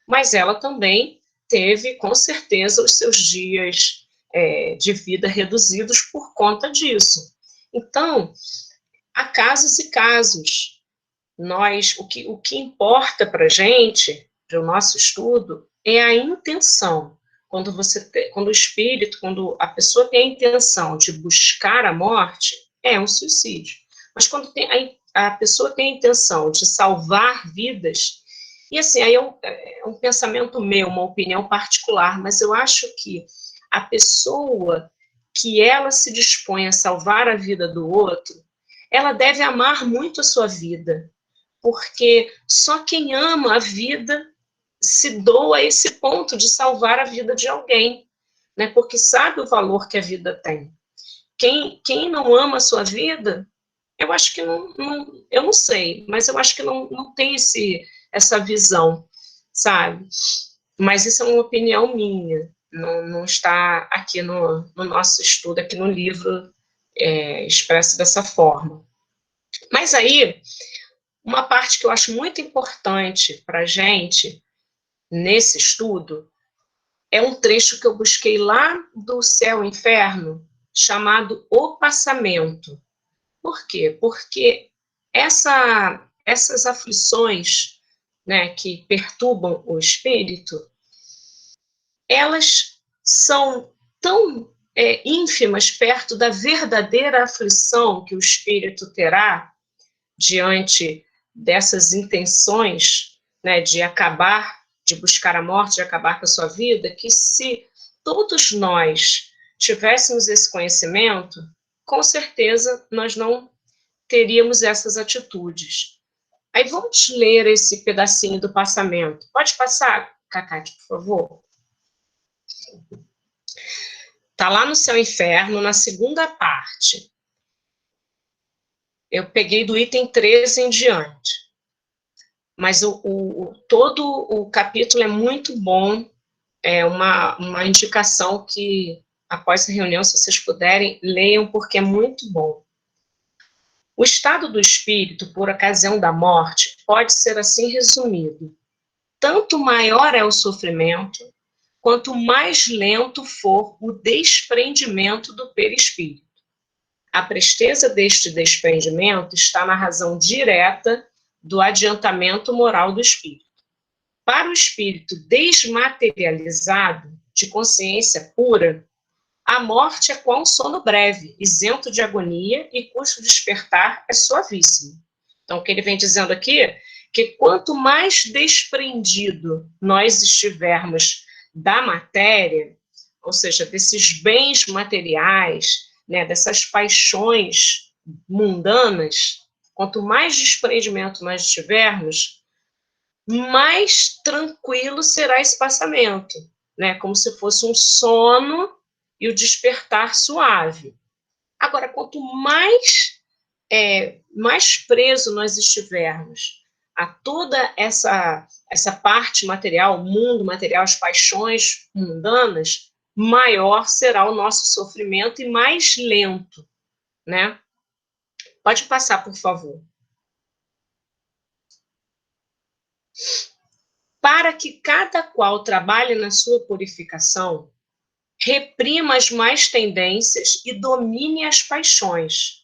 mas ela também teve, com certeza, os seus dias de vida reduzidos por conta disso. Então, há casos e casos. O que importa para a gente, para o nosso estudo, é a intenção. Quando o espírito, quando a pessoa tem a intenção de buscar a morte, é um suicídio. Mas quando a pessoa tem a intenção de salvar vidas, e assim, aí é um pensamento meu, uma opinião particular, mas eu acho que a pessoa que ela se dispõe a salvar a vida do outro, ela deve amar muito a sua vida, porque só quem ama a vida se doa a esse ponto de salvar a vida de alguém, né? Porque sabe o valor que a vida tem. Quem não ama a sua vida, eu acho que eu não sei, mas eu acho que não tem essa visão, sabe? Mas isso é uma opinião minha, não está aqui no nosso estudo, aqui no livro, expressa dessa forma. Mas aí, uma parte que eu acho muito importante para a gente, nesse estudo, é um trecho que eu busquei lá do Céu e Inferno, chamado O Passamento. Por quê? Porque essas aflições, né, que perturbam o espírito, elas são tão ínfimas perto da verdadeira aflição que o espírito terá diante dessas intenções, né, de acabar, de buscar a morte, de acabar com a sua vida, que se todos nós tivéssemos esse conhecimento, com certeza nós não teríamos essas atitudes. Aí vamos ler esse pedacinho do passamento. Pode passar, Cacate, por favor? Está lá no Céu e Inferno, na segunda parte. Eu peguei do item 13 em diante. Mas todo o capítulo é muito bom. É uma indicação que, após a reunião, se vocês puderem, leiam, porque é muito bom. O estado do espírito, por ocasião da morte, pode ser assim resumido. Tanto maior é o sofrimento, quanto mais lento for o desprendimento do perispírito. A presteza deste desprendimento está na razão direta do adiantamento moral do espírito. Para o espírito desmaterializado, de consciência pura, a morte é qual um sono breve, isento de agonia e cujo despertar é suavíssimo. Então, o que ele vem dizendo aqui, que quanto mais desprendido nós estivermos da matéria, ou seja, desses bens materiais, né, dessas paixões mundanas, quanto mais desprendimento nós tivermos, mais tranquilo será esse passamento, né, como se fosse um sono e o despertar suave. Agora, quanto mais preso nós estivermos a toda essa parte material, o mundo material, as paixões mundanas, maior será o nosso sofrimento e mais lento, né? Pode passar, por favor. Para que cada qual trabalhe na sua purificação, reprima as más tendências e domine as paixões.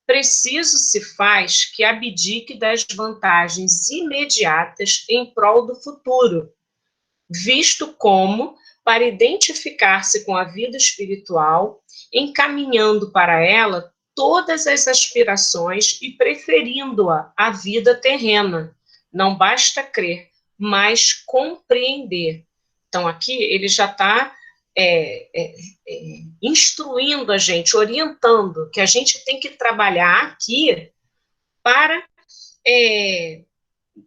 Preciso se faz que abdique das vantagens imediatas em prol do futuro, visto como, para identificar-se com a vida espiritual, encaminhando para ela todas as aspirações e preferindo-a à vida terrena. Não basta crer, mas compreender. Então, aqui ele já está instruindo a gente, orientando, que a gente tem que trabalhar aqui para,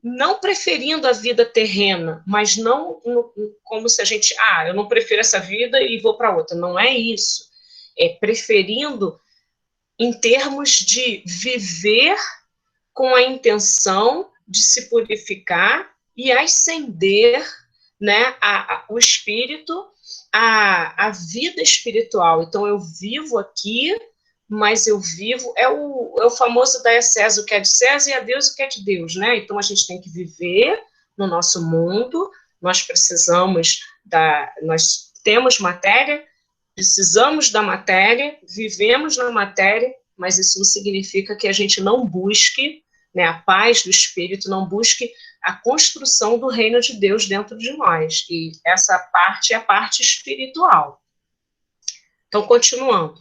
não preferindo a vida terrena, mas não como se a gente, eu não prefiro essa vida e vou para outra. Não é isso. É preferindo em termos de viver com a intenção de se purificar e ascender, né, o espírito, a vida espiritual. Então, eu vivo aqui, mas eu vivo, é o famoso dar a César o que é de César e a Deus o que é de Deus, né? Então, a gente tem que viver no nosso mundo, nós temos matéria, precisamos da matéria, vivemos na matéria, mas isso não significa que a gente não busque, né, a paz do espírito, não busque a construção do reino de Deus dentro de nós. E essa parte é a parte espiritual. Então, continuando.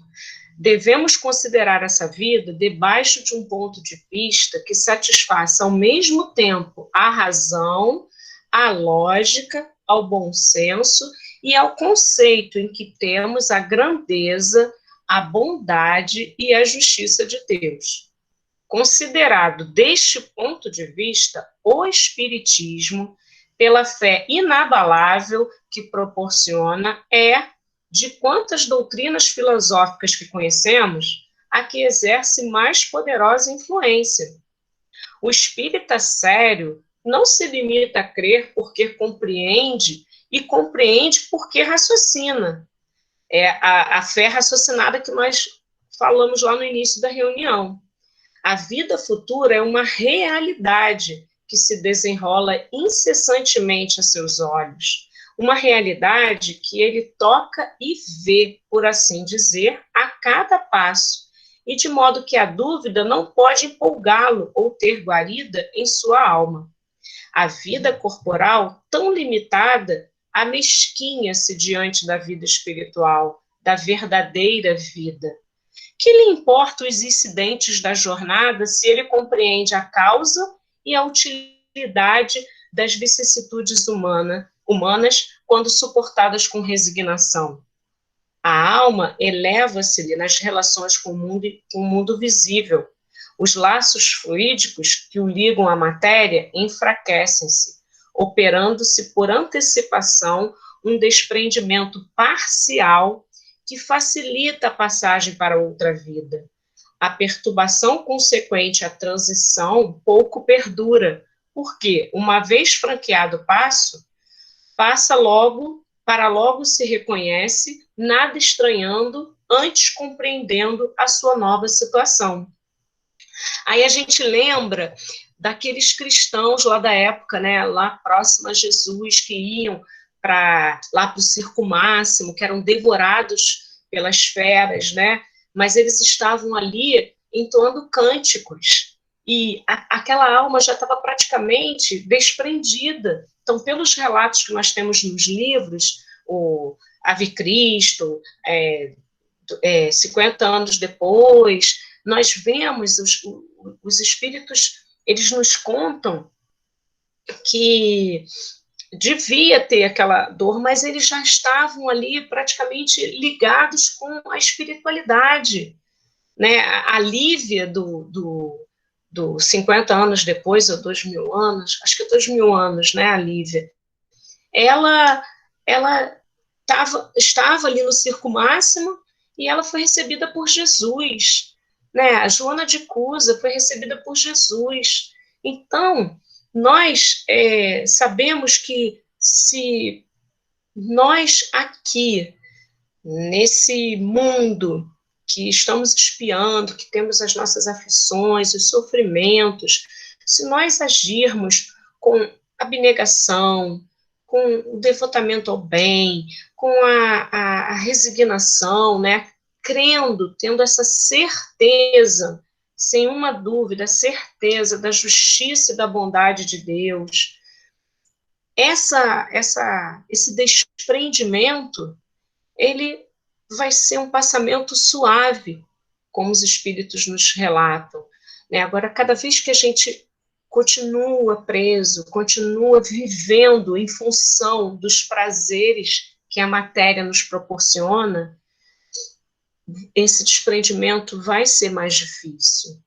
Devemos considerar essa vida debaixo de um ponto de vista que satisfaça ao mesmo tempo a razão, a lógica, ao bom senso e ao conceito em que temos a grandeza, a bondade e a justiça de Deus. Considerado deste ponto de vista, o Espiritismo, pela fé inabalável que proporciona, de quantas doutrinas filosóficas que conhecemos, a que exerce mais poderosa influência. O espírita sério não se limita a crer porque compreende, e compreende porque raciocina. É a fé raciocinada que nós falamos lá no início da reunião. A vida futura é uma realidade que se desenrola incessantemente a seus olhos. Uma realidade que ele toca e vê, por assim dizer, a cada passo, e de modo que a dúvida não pode empolgá-lo ou ter guarida em sua alma. A vida corporal, tão limitada, amesquinha-se diante da vida espiritual, da verdadeira vida. Que lhe importam os incidentes da jornada se ele compreende a causa e a utilidade das vicissitudes humanas quando suportadas com resignação? A alma eleva-se-lhe nas relações com o mundo visível. Os laços fluídicos que o ligam à matéria enfraquecem-se, operando-se por antecipação um desprendimento parcial que facilita a passagem para outra vida. A perturbação consequente à transição pouco perdura, porque, uma vez franqueado o passo, para logo se reconhece, nada estranhando, antes compreendendo a sua nova situação. Aí a gente lembra daqueles cristãos lá da época, né, lá próximo a Jesus, que iam lá para o circo máximo, que eram devorados pelas feras, né? Mas eles estavam ali entoando cânticos, e aquela alma já estava praticamente desprendida. Então, pelos relatos que nós temos nos livros, o Ave Cristo, 50 anos depois, nós vemos os espíritos, eles nos contam que devia ter aquela dor, mas eles já estavam ali praticamente ligados com a espiritualidade, né? A Lívia do 50 anos depois, ou 2000 anos, acho que 2000 anos, né, a Lívia, ela estava ali no circo máximo e ela foi recebida por Jesus, né? A Joana de Cusa foi recebida por Jesus. Então, nós sabemos que se nós aqui, nesse mundo que estamos espiando, que temos as nossas aflições, os sofrimentos, se nós agirmos com abnegação, com o devotamento ao bem, com a resignação, né? Crendo, tendo essa certeza, sem uma dúvida, a certeza da justiça e da bondade de Deus, esse desprendimento, ele vai ser um passamento suave, como os espíritos nos relatam, né? Agora, cada vez que a gente continua preso, continua vivendo em função dos prazeres que a matéria nos proporciona, esse desprendimento vai ser mais difícil.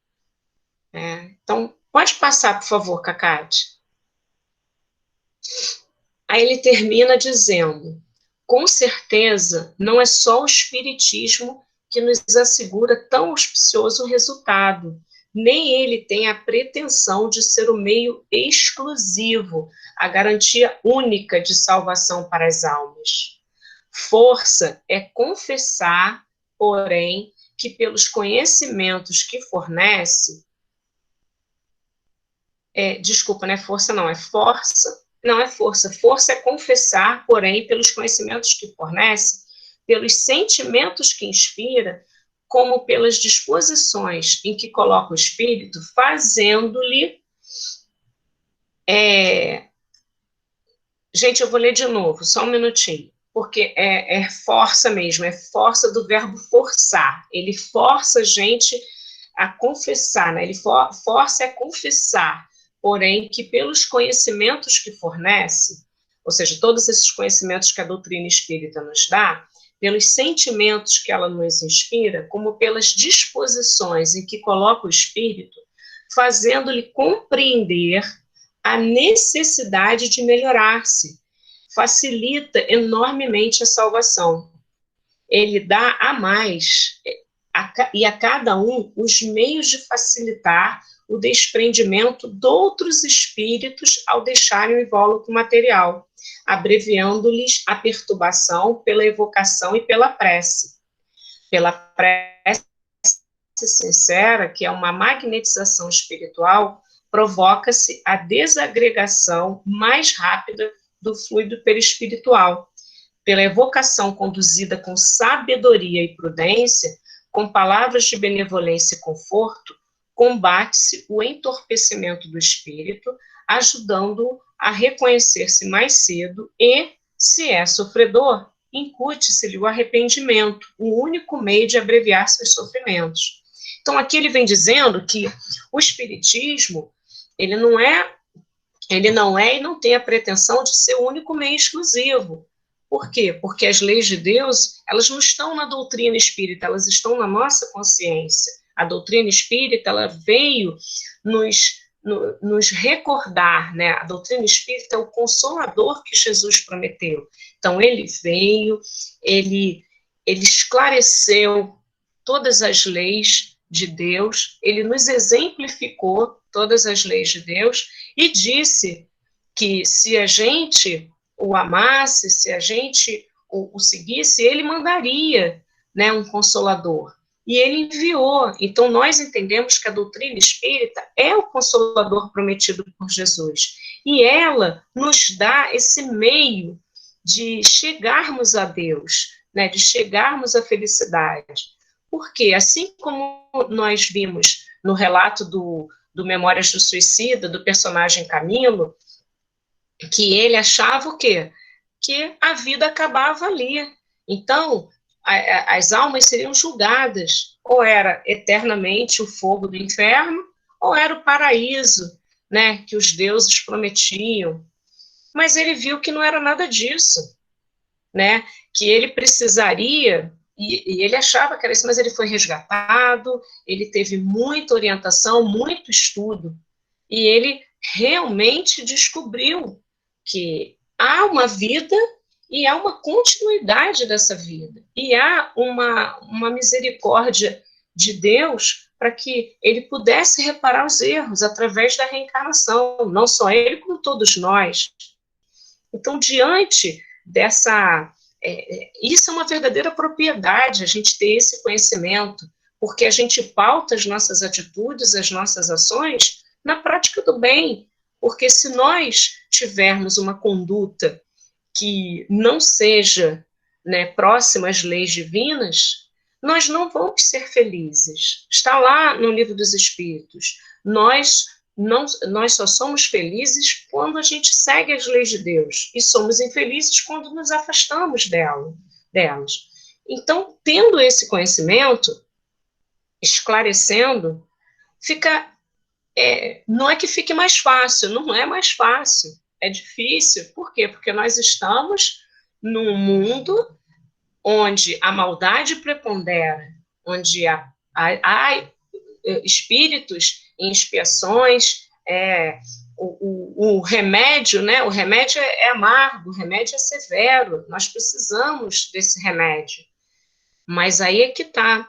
Então, pode passar, por favor, Cacate. Aí ele termina dizendo: com certeza, não é só o espiritismo que nos assegura tão auspicioso resultado, nem ele tem a pretensão de ser o meio exclusivo, a garantia única de salvação para as almas. Força é confessar, porém, que pelos conhecimentos que fornece, desculpa, não é força, não, é força, não é força, força é confessar, porém, pelos conhecimentos que fornece, pelos sentimentos que inspira, como pelas disposições em que coloca o espírito, fazendo-lhe... Gente, eu vou ler de novo, só um minutinho, porque é força mesmo, é força do verbo forçar. Ele força a gente a confessar, né? Ele força a confessar, porém, que pelos conhecimentos que fornece, ou seja, todos esses conhecimentos que a doutrina espírita nos dá, pelos sentimentos que ela nos inspira, como pelas disposições em que coloca o espírito, fazendo-lhe compreender a necessidade de melhorar-se, facilita enormemente a salvação. Ele dá a mais, e a cada um, os meios de facilitar o desprendimento de outros espíritos ao deixarem o invólucro material, abreviando-lhes a perturbação pela evocação e pela prece. Pela prece sincera, que é uma magnetização espiritual, provoca-se a desagregação mais rápida do fluido perispiritual. Pela evocação conduzida com sabedoria e prudência, com palavras de benevolência e conforto, combate-se o entorpecimento do espírito, ajudando-o a reconhecer-se mais cedo e, se é sofredor, incute-se-lhe o arrependimento, o único meio de abreviar seus sofrimentos. Então, aqui ele vem dizendo que o espiritismo, ele não é e não tem a pretensão de ser o único meio exclusivo. Por quê? Porque as leis de Deus, elas não estão na doutrina espírita, elas estão na nossa consciência. A doutrina espírita, ela veio nos recordar, né? A doutrina espírita é o consolador que Jesus prometeu. Então, ele veio, ele esclareceu todas as leis de Deus, ele nos exemplificou todas as leis de Deus e disse que se a gente o amasse, se a gente o seguisse, ele mandaria, né, um consolador. E ele enviou. Então, nós entendemos que a doutrina espírita é o consolador prometido por Jesus. E ela nos dá esse meio de chegarmos a Deus, né, de chegarmos à felicidade. Porque, assim como nós vimos no relato do Memórias do Suicida, do personagem Camilo, que ele achava o quê? Que a vida acabava ali. Então, as almas seriam julgadas, ou era eternamente o fogo do inferno, ou era o paraíso, né, que os deuses prometiam. Mas ele viu que não era nada disso, né, que ele precisaria, e ele achava que era isso, mas ele foi resgatado, ele teve muita orientação, muito estudo, e ele realmente descobriu que há uma vida e há uma continuidade dessa vida. E há uma misericórdia de Deus para que ele pudesse reparar os erros através da reencarnação, não só ele, como todos nós. Então, diante dessa... isso é uma verdadeira propriedade, a gente ter esse conhecimento, porque a gente pauta as nossas atitudes, as nossas ações na prática do bem, porque se nós tivermos uma conduta que não seja, né, próxima às leis divinas, nós não vamos ser felizes. Está lá no Livro dos Espíritos. Nós só somos felizes quando a gente segue as leis de Deus, e somos infelizes quando nos afastamos delas. Então, tendo esse conhecimento, esclarecendo, não é que fique mais fácil, não é mais fácil, é difícil. Por quê? Porque nós estamos num mundo onde a maldade prepondera, onde há espíritos em expiações, o remédio, né? O remédio é amargo, o remédio é severo, nós precisamos desse remédio. Mas aí é que está.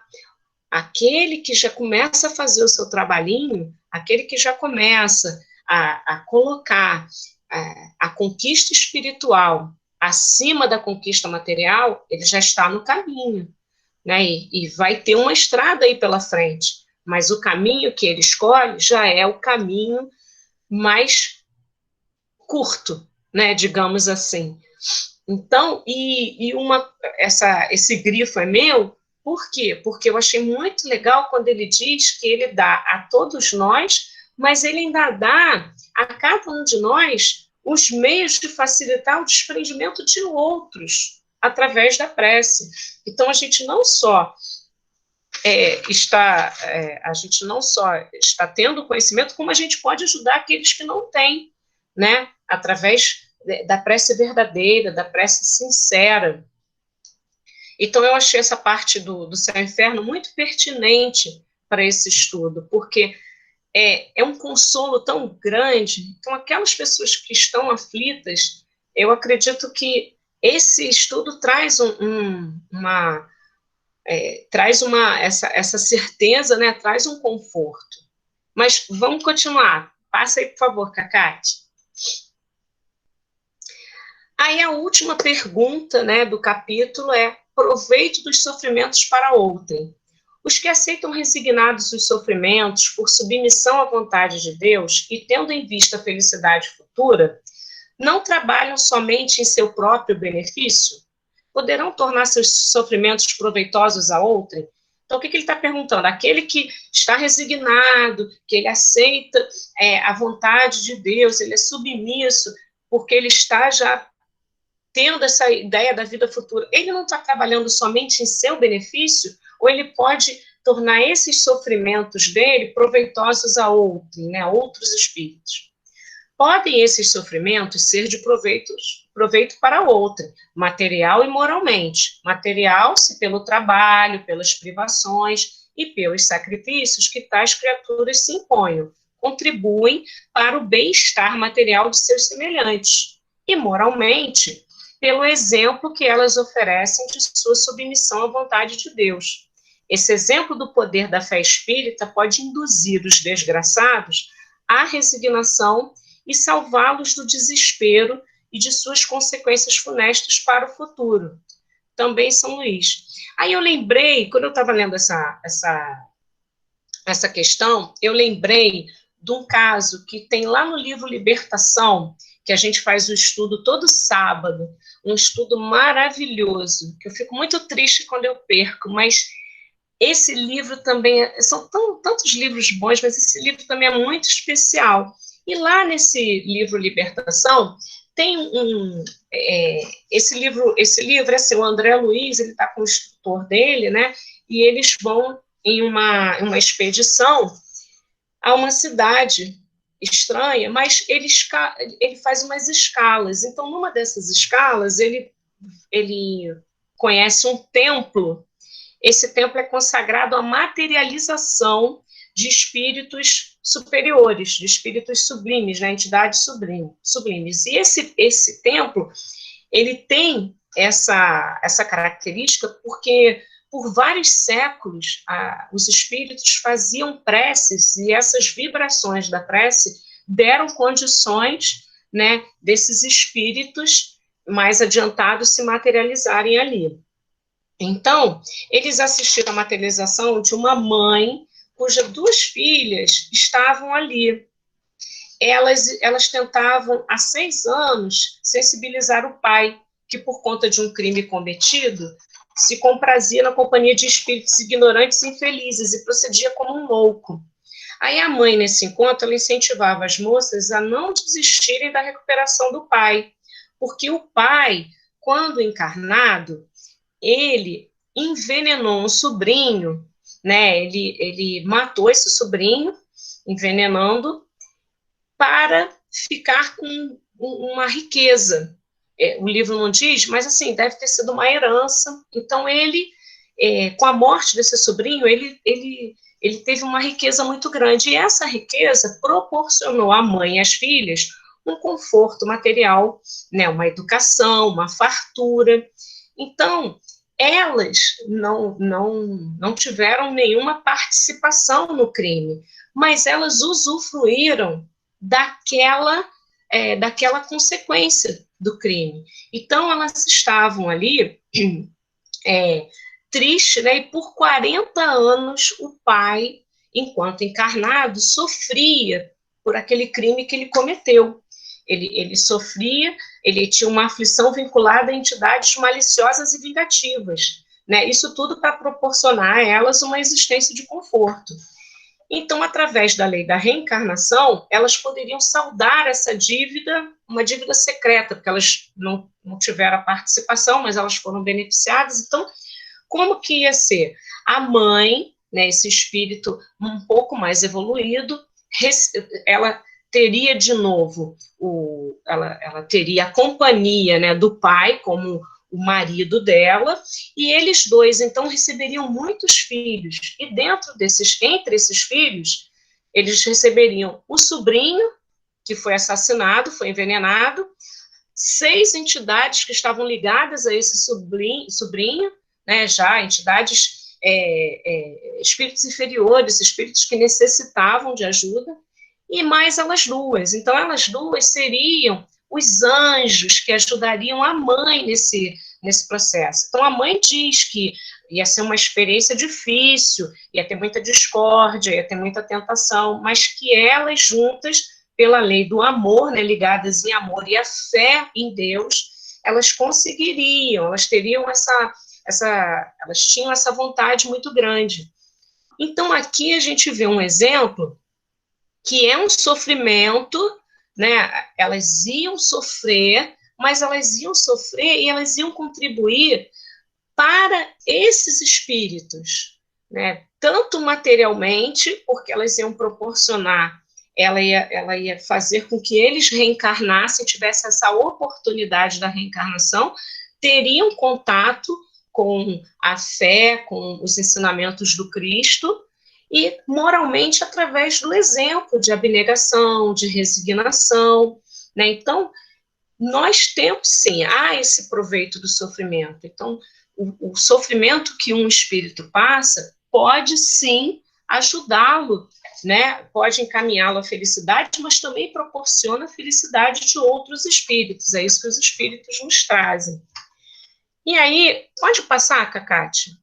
Aquele que já começa a fazer o seu trabalhinho, aquele que já começa a colocar a conquista espiritual acima da conquista material, ele já está no caminho, né? E vai ter uma estrada aí pela frente, mas o caminho que ele escolhe já é o caminho mais curto, né? Digamos assim. Então, esse grifo é meu. Por quê? Porque eu achei muito legal quando ele diz que ele dá a todos nós, mas ele ainda dá a cada um de nós os meios de facilitar o desprendimento de outros através da prece. Então, a gente não só está tendo conhecimento, como a gente pode ajudar aqueles que não têm, né? Através da prece verdadeira, da prece sincera. Então, eu achei essa parte do céu e inferno muito pertinente para esse estudo, porque é um consolo tão grande. Então, aquelas pessoas que estão aflitas, eu acredito que esse estudo traz essa certeza, né? Traz um conforto. Mas vamos continuar. Passa aí, por favor, Cacate. Aí a última pergunta, né, do capítulo é: proveito dos sofrimentos para outrem. Os que aceitam resignados os sofrimentos por submissão à vontade de Deus e tendo em vista a felicidade futura, não trabalham somente em seu próprio benefício? Poderão tornar seus sofrimentos proveitosos a outrem? Então, o que ele está perguntando? Aquele que está resignado, que ele aceita a vontade de Deus, ele é submisso, porque ele está já tendo essa ideia da vida futura, ele não está trabalhando somente em seu benefício, ou ele pode tornar esses sofrimentos dele proveitosos a outrem, né, a outros espíritos? Podem esses sofrimentos ser de proveito para outrem, material e moralmente. Material, se pelo trabalho, pelas privações e pelos sacrifícios que tais criaturas se imponham, contribuem para o bem-estar material de seus semelhantes. E moralmente, pelo exemplo que elas oferecem de sua submissão à vontade de Deus. Esse exemplo do poder da fé espírita pode induzir os desgraçados à resignação e salvá-los do desespero e de suas consequências funestas para o futuro. Também São Luís. Aí eu lembrei, quando eu estava lendo essa questão, eu lembrei de um caso que tem lá no livro Libertação, que a gente faz o estudo todo sábado, um estudo maravilhoso, que eu fico muito triste quando eu perco, mas esse livro também, são tantos livros bons, mas esse livro também é muito especial. E lá nesse livro Libertação, tem esse livro é assim, o André Luiz, ele está com o instrutor dele, né, e eles vão em uma expedição a uma cidade estranha, mas ele faz umas escalas. Então, numa dessas escalas, ele conhece um templo. Esse templo é consagrado à materialização de espíritos superiores, de espíritos sublimes, né, entidades sublimes. E esse templo, ele tem essa característica porque, por vários séculos, os espíritos faziam preces e essas vibrações da prece deram condições, né, desses espíritos mais adiantados se materializarem ali. Então, eles assistiram à materialização de uma mãe cujas 2 filhas estavam ali. Elas tentavam, há 6 anos, sensibilizar o pai, que por conta de um crime cometido, se comprazia na companhia de espíritos ignorantes e infelizes e procedia como um louco. Aí a mãe, nesse encontro, ela incentivava as moças a não desistirem da recuperação do pai, porque o pai, quando encarnado, ele envenenou um sobrinho, né? Ele matou esse sobrinho, envenenando, para ficar com uma riqueza. O livro não diz, mas assim, deve ter sido uma herança. Então, ele, com a morte desse sobrinho, ele teve uma riqueza muito grande, e essa riqueza proporcionou à mãe e às filhas um conforto material, né, uma educação, uma fartura. Então, elas não tiveram nenhuma participação no crime, mas elas usufruíram daquela consequência do crime. Então, elas estavam ali tristes, né, e por 40 anos o pai, enquanto encarnado, sofria por aquele crime que ele cometeu. Ele sofria, ele tinha uma aflição vinculada a entidades maliciosas e vingativas, né? Isso tudo para proporcionar a elas uma existência de conforto. Então, através da lei da reencarnação, elas poderiam saldar essa dívida, uma dívida secreta, porque elas não tiveram a participação, mas elas foram beneficiadas. Então, como que ia ser? A mãe, né, esse espírito um pouco mais evoluído, ela teria de novo, ela teria a companhia, né, do pai como o marido dela, e eles 2, então, receberiam muitos filhos, e entre esses filhos, eles receberiam o sobrinho, que foi assassinado, foi envenenado, 6 entidades que estavam ligadas a esse sobrinho, né, já entidades, espíritos inferiores, espíritos que necessitavam de ajuda, e mais elas 2. Então, elas 2 seriam os anjos que ajudariam a mãe nesse processo. Então, a mãe diz que ia ser uma experiência difícil, ia ter muita discórdia, ia ter muita tentação, mas que elas juntas, pela lei do amor, né, ligadas em amor e a fé em Deus, elas conseguiriam, elas teriam elas tinham essa vontade muito grande. Então, aqui a gente vê um exemplo que é um sofrimento, né? Elas iam sofrer, mas elas iam sofrer e elas iam contribuir para esses espíritos, né? Tanto materialmente, porque elas iam proporcionar, ela ia fazer com que eles reencarnassem, tivessem essa oportunidade da reencarnação, teriam contato com a fé, com os ensinamentos do Cristo, e moralmente através do exemplo de abnegação, de resignação, né? Então, nós temos, sim, esse proveito do sofrimento. Então, o sofrimento que um espírito passa pode, sim, ajudá-lo, né? Pode encaminhá-lo à felicidade, mas também proporciona a felicidade de outros espíritos. É isso que os espíritos nos trazem. E aí, pode passar, Cacate?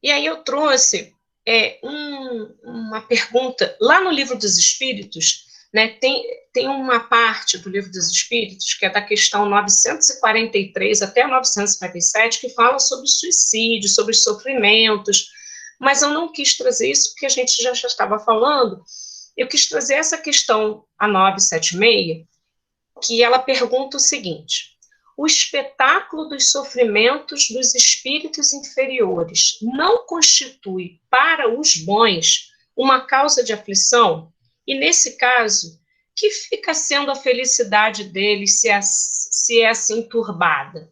E aí eu trouxe uma pergunta, lá no Livro dos Espíritos, né, tem uma parte do Livro dos Espíritos, que é da questão 943 até 957, que fala sobre suicídio, sobre os sofrimentos, mas eu não quis trazer isso, porque a gente já estava falando, eu quis trazer essa questão, a 976, que ela pergunta o seguinte: o espetáculo dos sofrimentos dos espíritos inferiores não constitui para os bons uma causa de aflição? E, nesse caso, que fica sendo a felicidade deles se é assim turbada?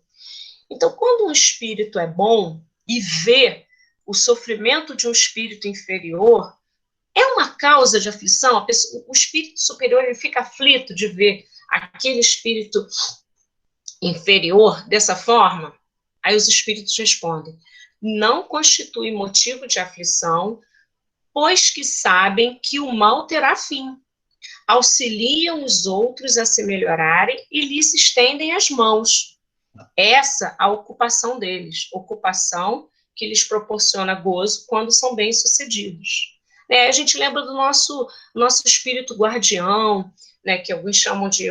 Então, quando um espírito é bom e vê o sofrimento de um espírito inferior, é uma causa de aflição? O espírito superior ele fica aflito de ver aquele espírito inferior dessa forma? Aí os espíritos respondem: não constitui motivo de aflição, pois que sabem que o mal terá fim. Auxiliam os outros a se melhorarem e lhes estendem as mãos. Essa a ocupação deles, ocupação que lhes proporciona gozo quando são bem-sucedidos. A gente lembra do nosso espírito guardião, né, que alguns chamam de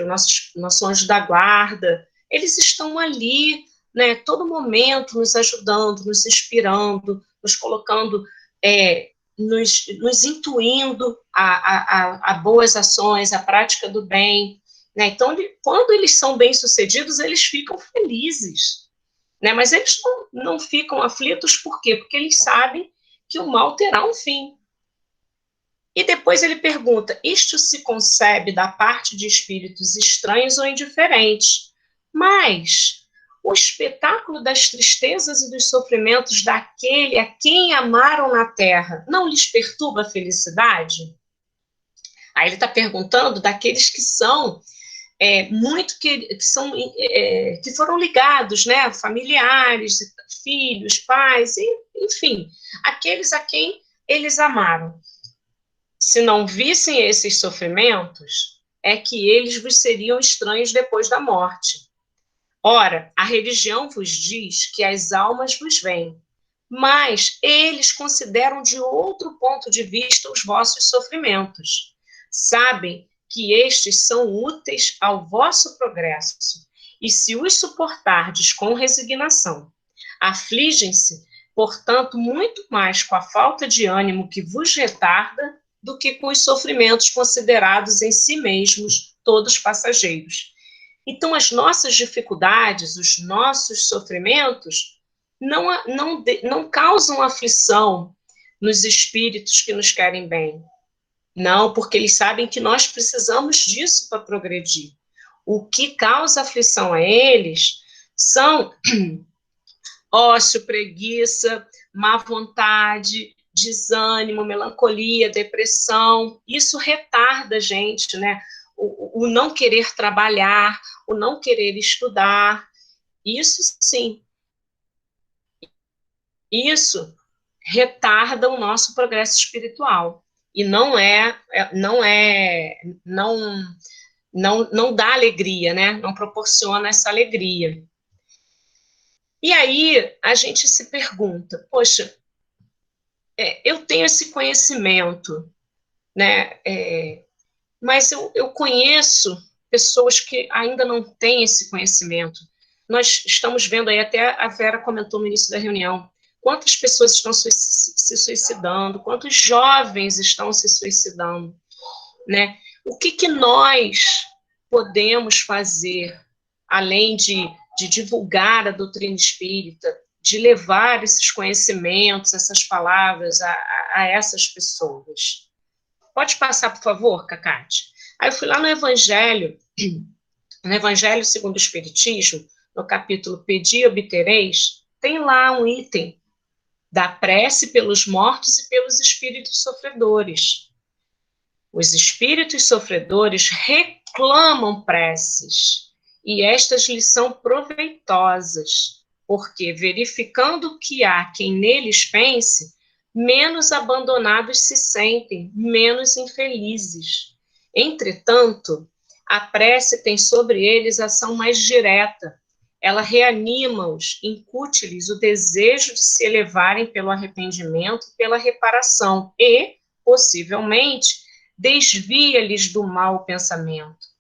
nosso anjo da guarda. Eles estão ali, né, todo momento nos ajudando, nos inspirando, nos colocando, nos intuindo a boas ações, a prática do bem, né? Então, quando eles são bem-sucedidos, eles ficam felizes, né? Mas eles não ficam aflitos, por quê? Porque eles sabem que o mal terá um fim. E depois ele pergunta: isto se concebe da parte de espíritos estranhos ou indiferentes? Mas o espetáculo das tristezas e dos sofrimentos daquele a quem amaram na terra não lhes perturba a felicidade? Aí ele está perguntando daqueles que são que foram ligados, né, familiares, filhos, pais, enfim, aqueles a quem eles amaram. Se não vissem esses sofrimentos, é que eles vos seriam estranhos depois da morte. Ora, a religião vos diz que as almas vos veem, mas eles consideram de outro ponto de vista os vossos sofrimentos. Sabem que estes são úteis ao vosso progresso, e se os suportardes com resignação, afligem-se, portanto, muito mais com a falta de ânimo que vos retarda do que com os sofrimentos considerados em si mesmos todos passageiros. Então, as nossas dificuldades, os nossos sofrimentos, não causam aflição nos espíritos que nos querem bem. Não, porque eles sabem que nós precisamos disso para progredir. O que causa aflição a eles são ócio, preguiça, má vontade, desânimo, melancolia, depressão. Isso retarda a gente, né? O não querer trabalhar, o não querer estudar. Isso sim. Isso retarda o nosso progresso espiritual. E não dá alegria, né? Não proporciona essa alegria. E aí a gente se pergunta, poxa, eu tenho esse conhecimento, né? Mas eu conheço pessoas que ainda não têm esse conhecimento. Nós estamos vendo aí, até a Vera comentou no início da reunião, quantas pessoas estão se suicidando, quantos jovens estão se suicidando, né? O que nós podemos fazer, além de divulgar a doutrina espírita, de levar esses conhecimentos, essas palavras a essas pessoas? Pode passar, por favor, Cacate? Aí eu fui lá no Evangelho segundo o Espiritismo, no capítulo Pedi e Obtereis, tem lá um item da prece pelos mortos e pelos espíritos sofredores. Os espíritos sofredores reclamam preces, e estas lhes são proveitosas, porque, verificando que há quem neles pense, menos abandonados se sentem, menos infelizes. Entretanto, a prece tem sobre eles ação mais direta. Ela reanima-os, incute-lhes o desejo de se elevarem pelo arrependimento, pela reparação e, possivelmente, desvia-lhes do mau pensamento.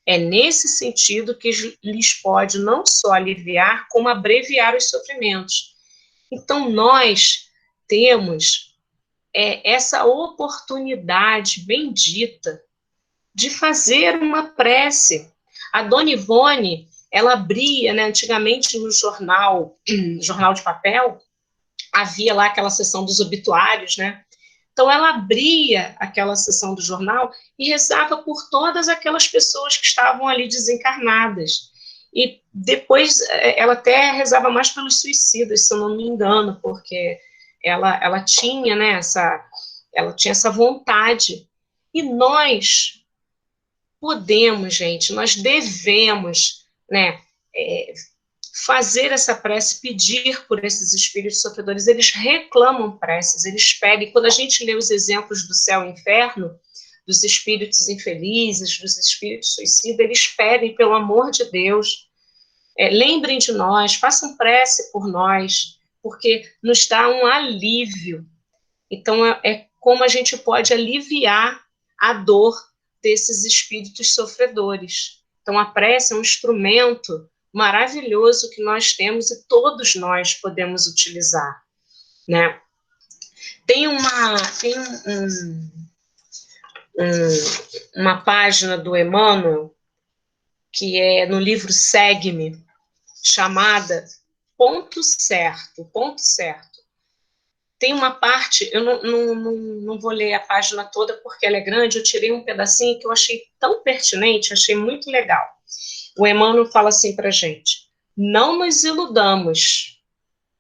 É nesse sentido que lhes pode não só aliviar, como abreviar os sofrimentos. Então, nós temos essa oportunidade bendita de fazer uma prece. A Dona Ivone, ela abria, né, antigamente no jornal de papel, havia lá aquela seção dos obituários, né? Então, ela abria aquela sessão do jornal e rezava por todas aquelas pessoas que estavam ali desencarnadas. E depois, ela até rezava mais pelos suicidas, se eu não me engano, porque ela tinha, né, ela tinha essa vontade. E nós podemos, gente, nós devemos, né, fazer essa prece, pedir por esses espíritos sofredores. Eles reclamam preces, eles pedem. Quando a gente lê os exemplos do céu e inferno, dos espíritos infelizes, dos espíritos suicidas, eles pedem, pelo amor de Deus, lembrem de nós, façam prece por nós, porque nos dá um alívio. Então, é como a gente pode aliviar a dor desses espíritos sofredores. Então, a prece é um instrumento maravilhoso que nós temos e todos nós podemos utilizar, né? Tem uma página do Emmanuel, que é no livro Segue-me, chamada Ponto Certo, Ponto Certo. Tem uma parte, eu não vou ler a página toda porque ela é grande, eu tirei um pedacinho que eu achei tão pertinente, achei muito legal. O Emmanuel fala assim para a gente: não nos iludamos,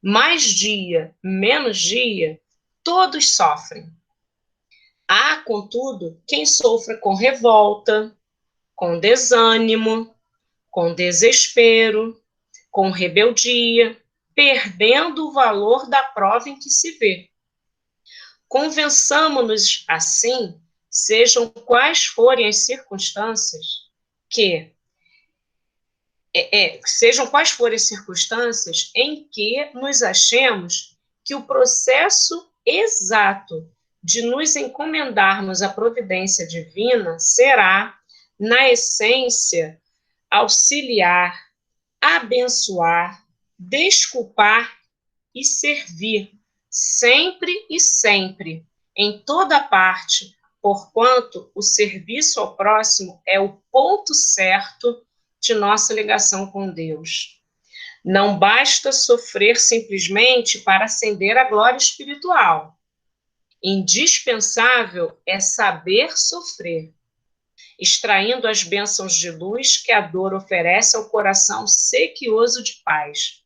mais dia, menos dia, todos sofrem. Há, contudo, quem sofra com revolta, com desânimo, com desespero, com rebeldia, perdendo o valor da prova em que se vê. Convençamo-nos, assim, sejam quais forem as circunstâncias, sejam quais forem as circunstâncias em que nos achemos, que o processo exato de nos encomendarmos à providência divina será, na essência, auxiliar, abençoar, desculpar e servir, sempre e sempre, em toda parte, porquanto o serviço ao próximo é o ponto certo de nossa ligação com Deus. Não basta sofrer simplesmente para ascender à glória espiritual. Indispensável é saber sofrer, extraindo as bênçãos de luz que a dor oferece ao coração sequioso de paz.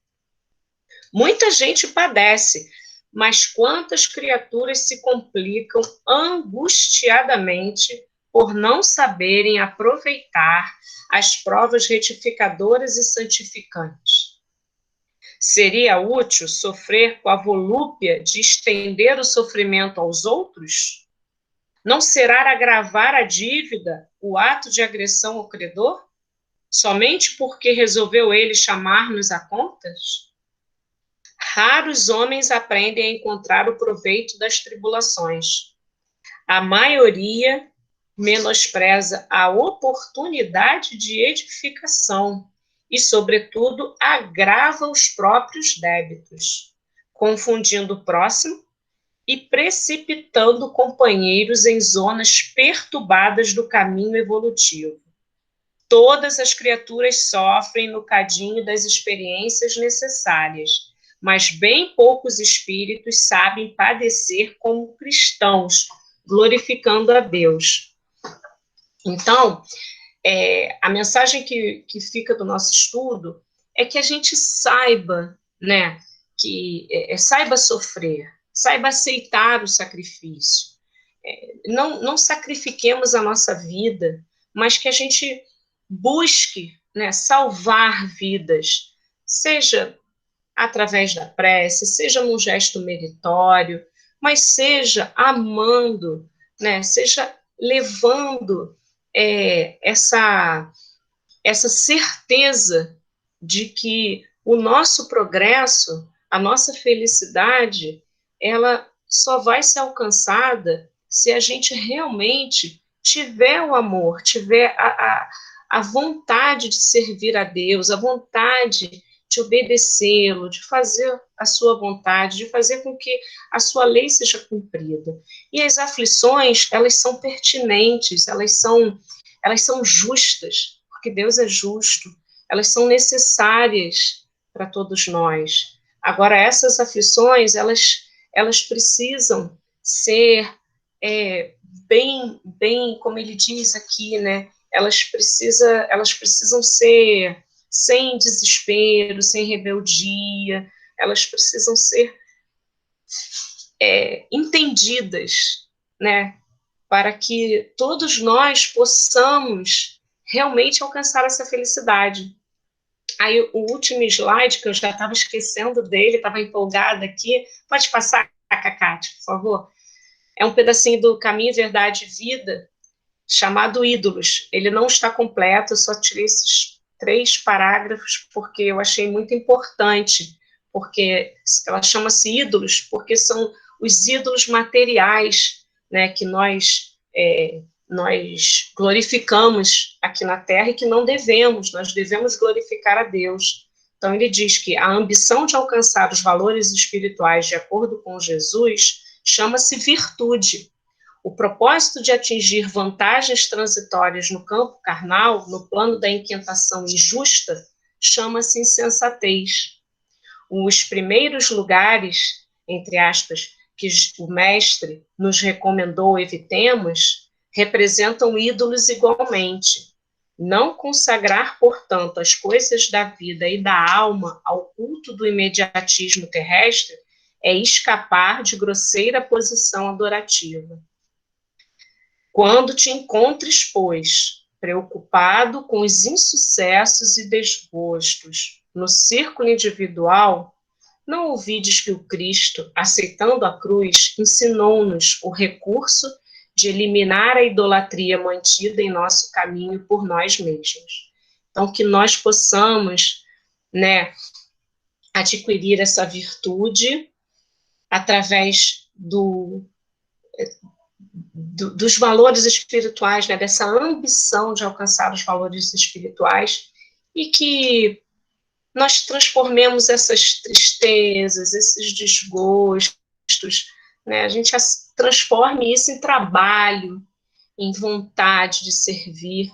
Muita gente padece, mas quantas criaturas se complicam angustiadamente por não saberem aproveitar as provas retificadoras e santificantes. Seria útil sofrer com a volúpia de estender o sofrimento aos outros? Não será agravar a dívida o ato de agressão ao credor? Somente porque resolveu ele chamar-nos a contas? Raros homens aprendem a encontrar o proveito das tribulações. A maioria menospreza a oportunidade de edificação e, sobretudo, agrava os próprios débitos, confundindo o próximo e precipitando companheiros em zonas perturbadas do caminho evolutivo. Todas as criaturas sofrem no cadinho das experiências necessárias, mas bem poucos espíritos sabem padecer como cristãos, glorificando a Deus. Então, a mensagem que fica do nosso estudo é que a gente saiba, né, saiba sofrer, saiba aceitar o sacrifício. Não sacrifiquemos a nossa vida, mas que a gente busque, né, salvar vidas, seja através da prece, seja num gesto meritório, mas seja amando, né, seja levando essa certeza de que o nosso progresso, a nossa felicidade, ela só vai ser alcançada se a gente realmente tiver o amor, tiver a vontade de servir a Deus, a vontade de obedecê-lo, de fazer a sua vontade, de fazer com que a sua lei seja cumprida. E as aflições, elas são pertinentes, elas são justas, porque Deus é justo, elas são necessárias para todos nós. Agora, essas aflições, elas precisam ser bem, como ele diz aqui, né? Elas precisam ser sem desespero, sem rebeldia, elas precisam ser entendidas, né? Para que todos nós possamos realmente alcançar essa felicidade. Aí, o último slide, que eu já estava esquecendo dele, estava empolgada aqui, pode passar, Cacate, por favor? É um pedacinho do Caminho, Verdade e Vida, chamado Ídolos. Ele não está completo, eu só tirei esses 3 parágrafos, porque eu achei muito importante, porque ela chama-se Ídolos, porque são os ídolos materiais, né, que nós glorificamos aqui na Terra e que não devemos, nós devemos glorificar a Deus. Então, ele diz que a ambição de alcançar os valores espirituais de acordo com Jesus chama-se virtude. O propósito de atingir vantagens transitórias no campo carnal, no plano da inquietação injusta, chama-se insensatez. Os primeiros lugares, entre aspas, que o mestre nos recomendou evitemos, representam ídolos igualmente. Não consagrar, portanto, as coisas da vida e da alma ao culto do imediatismo terrestre é escapar de grosseira posição adorativa. Quando te encontres, pois, preocupado com os insucessos e desgostos no círculo individual, não ouvides que o Cristo, aceitando a cruz, ensinou-nos o recurso de eliminar a idolatria mantida em nosso caminho por nós mesmos. Então, que nós possamos, né, adquirir essa virtude através dos valores espirituais, né, dessa ambição de alcançar os valores espirituais, e que nós transformemos essas tristezas, esses desgostos, né, a gente transforme isso em trabalho, em vontade de servir,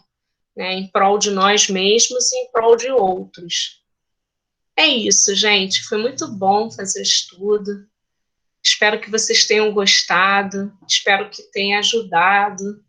né, em prol de nós mesmos e em prol de outros. É isso, gente, foi muito bom fazer estudo. Espero que vocês tenham gostado, espero que tenha ajudado,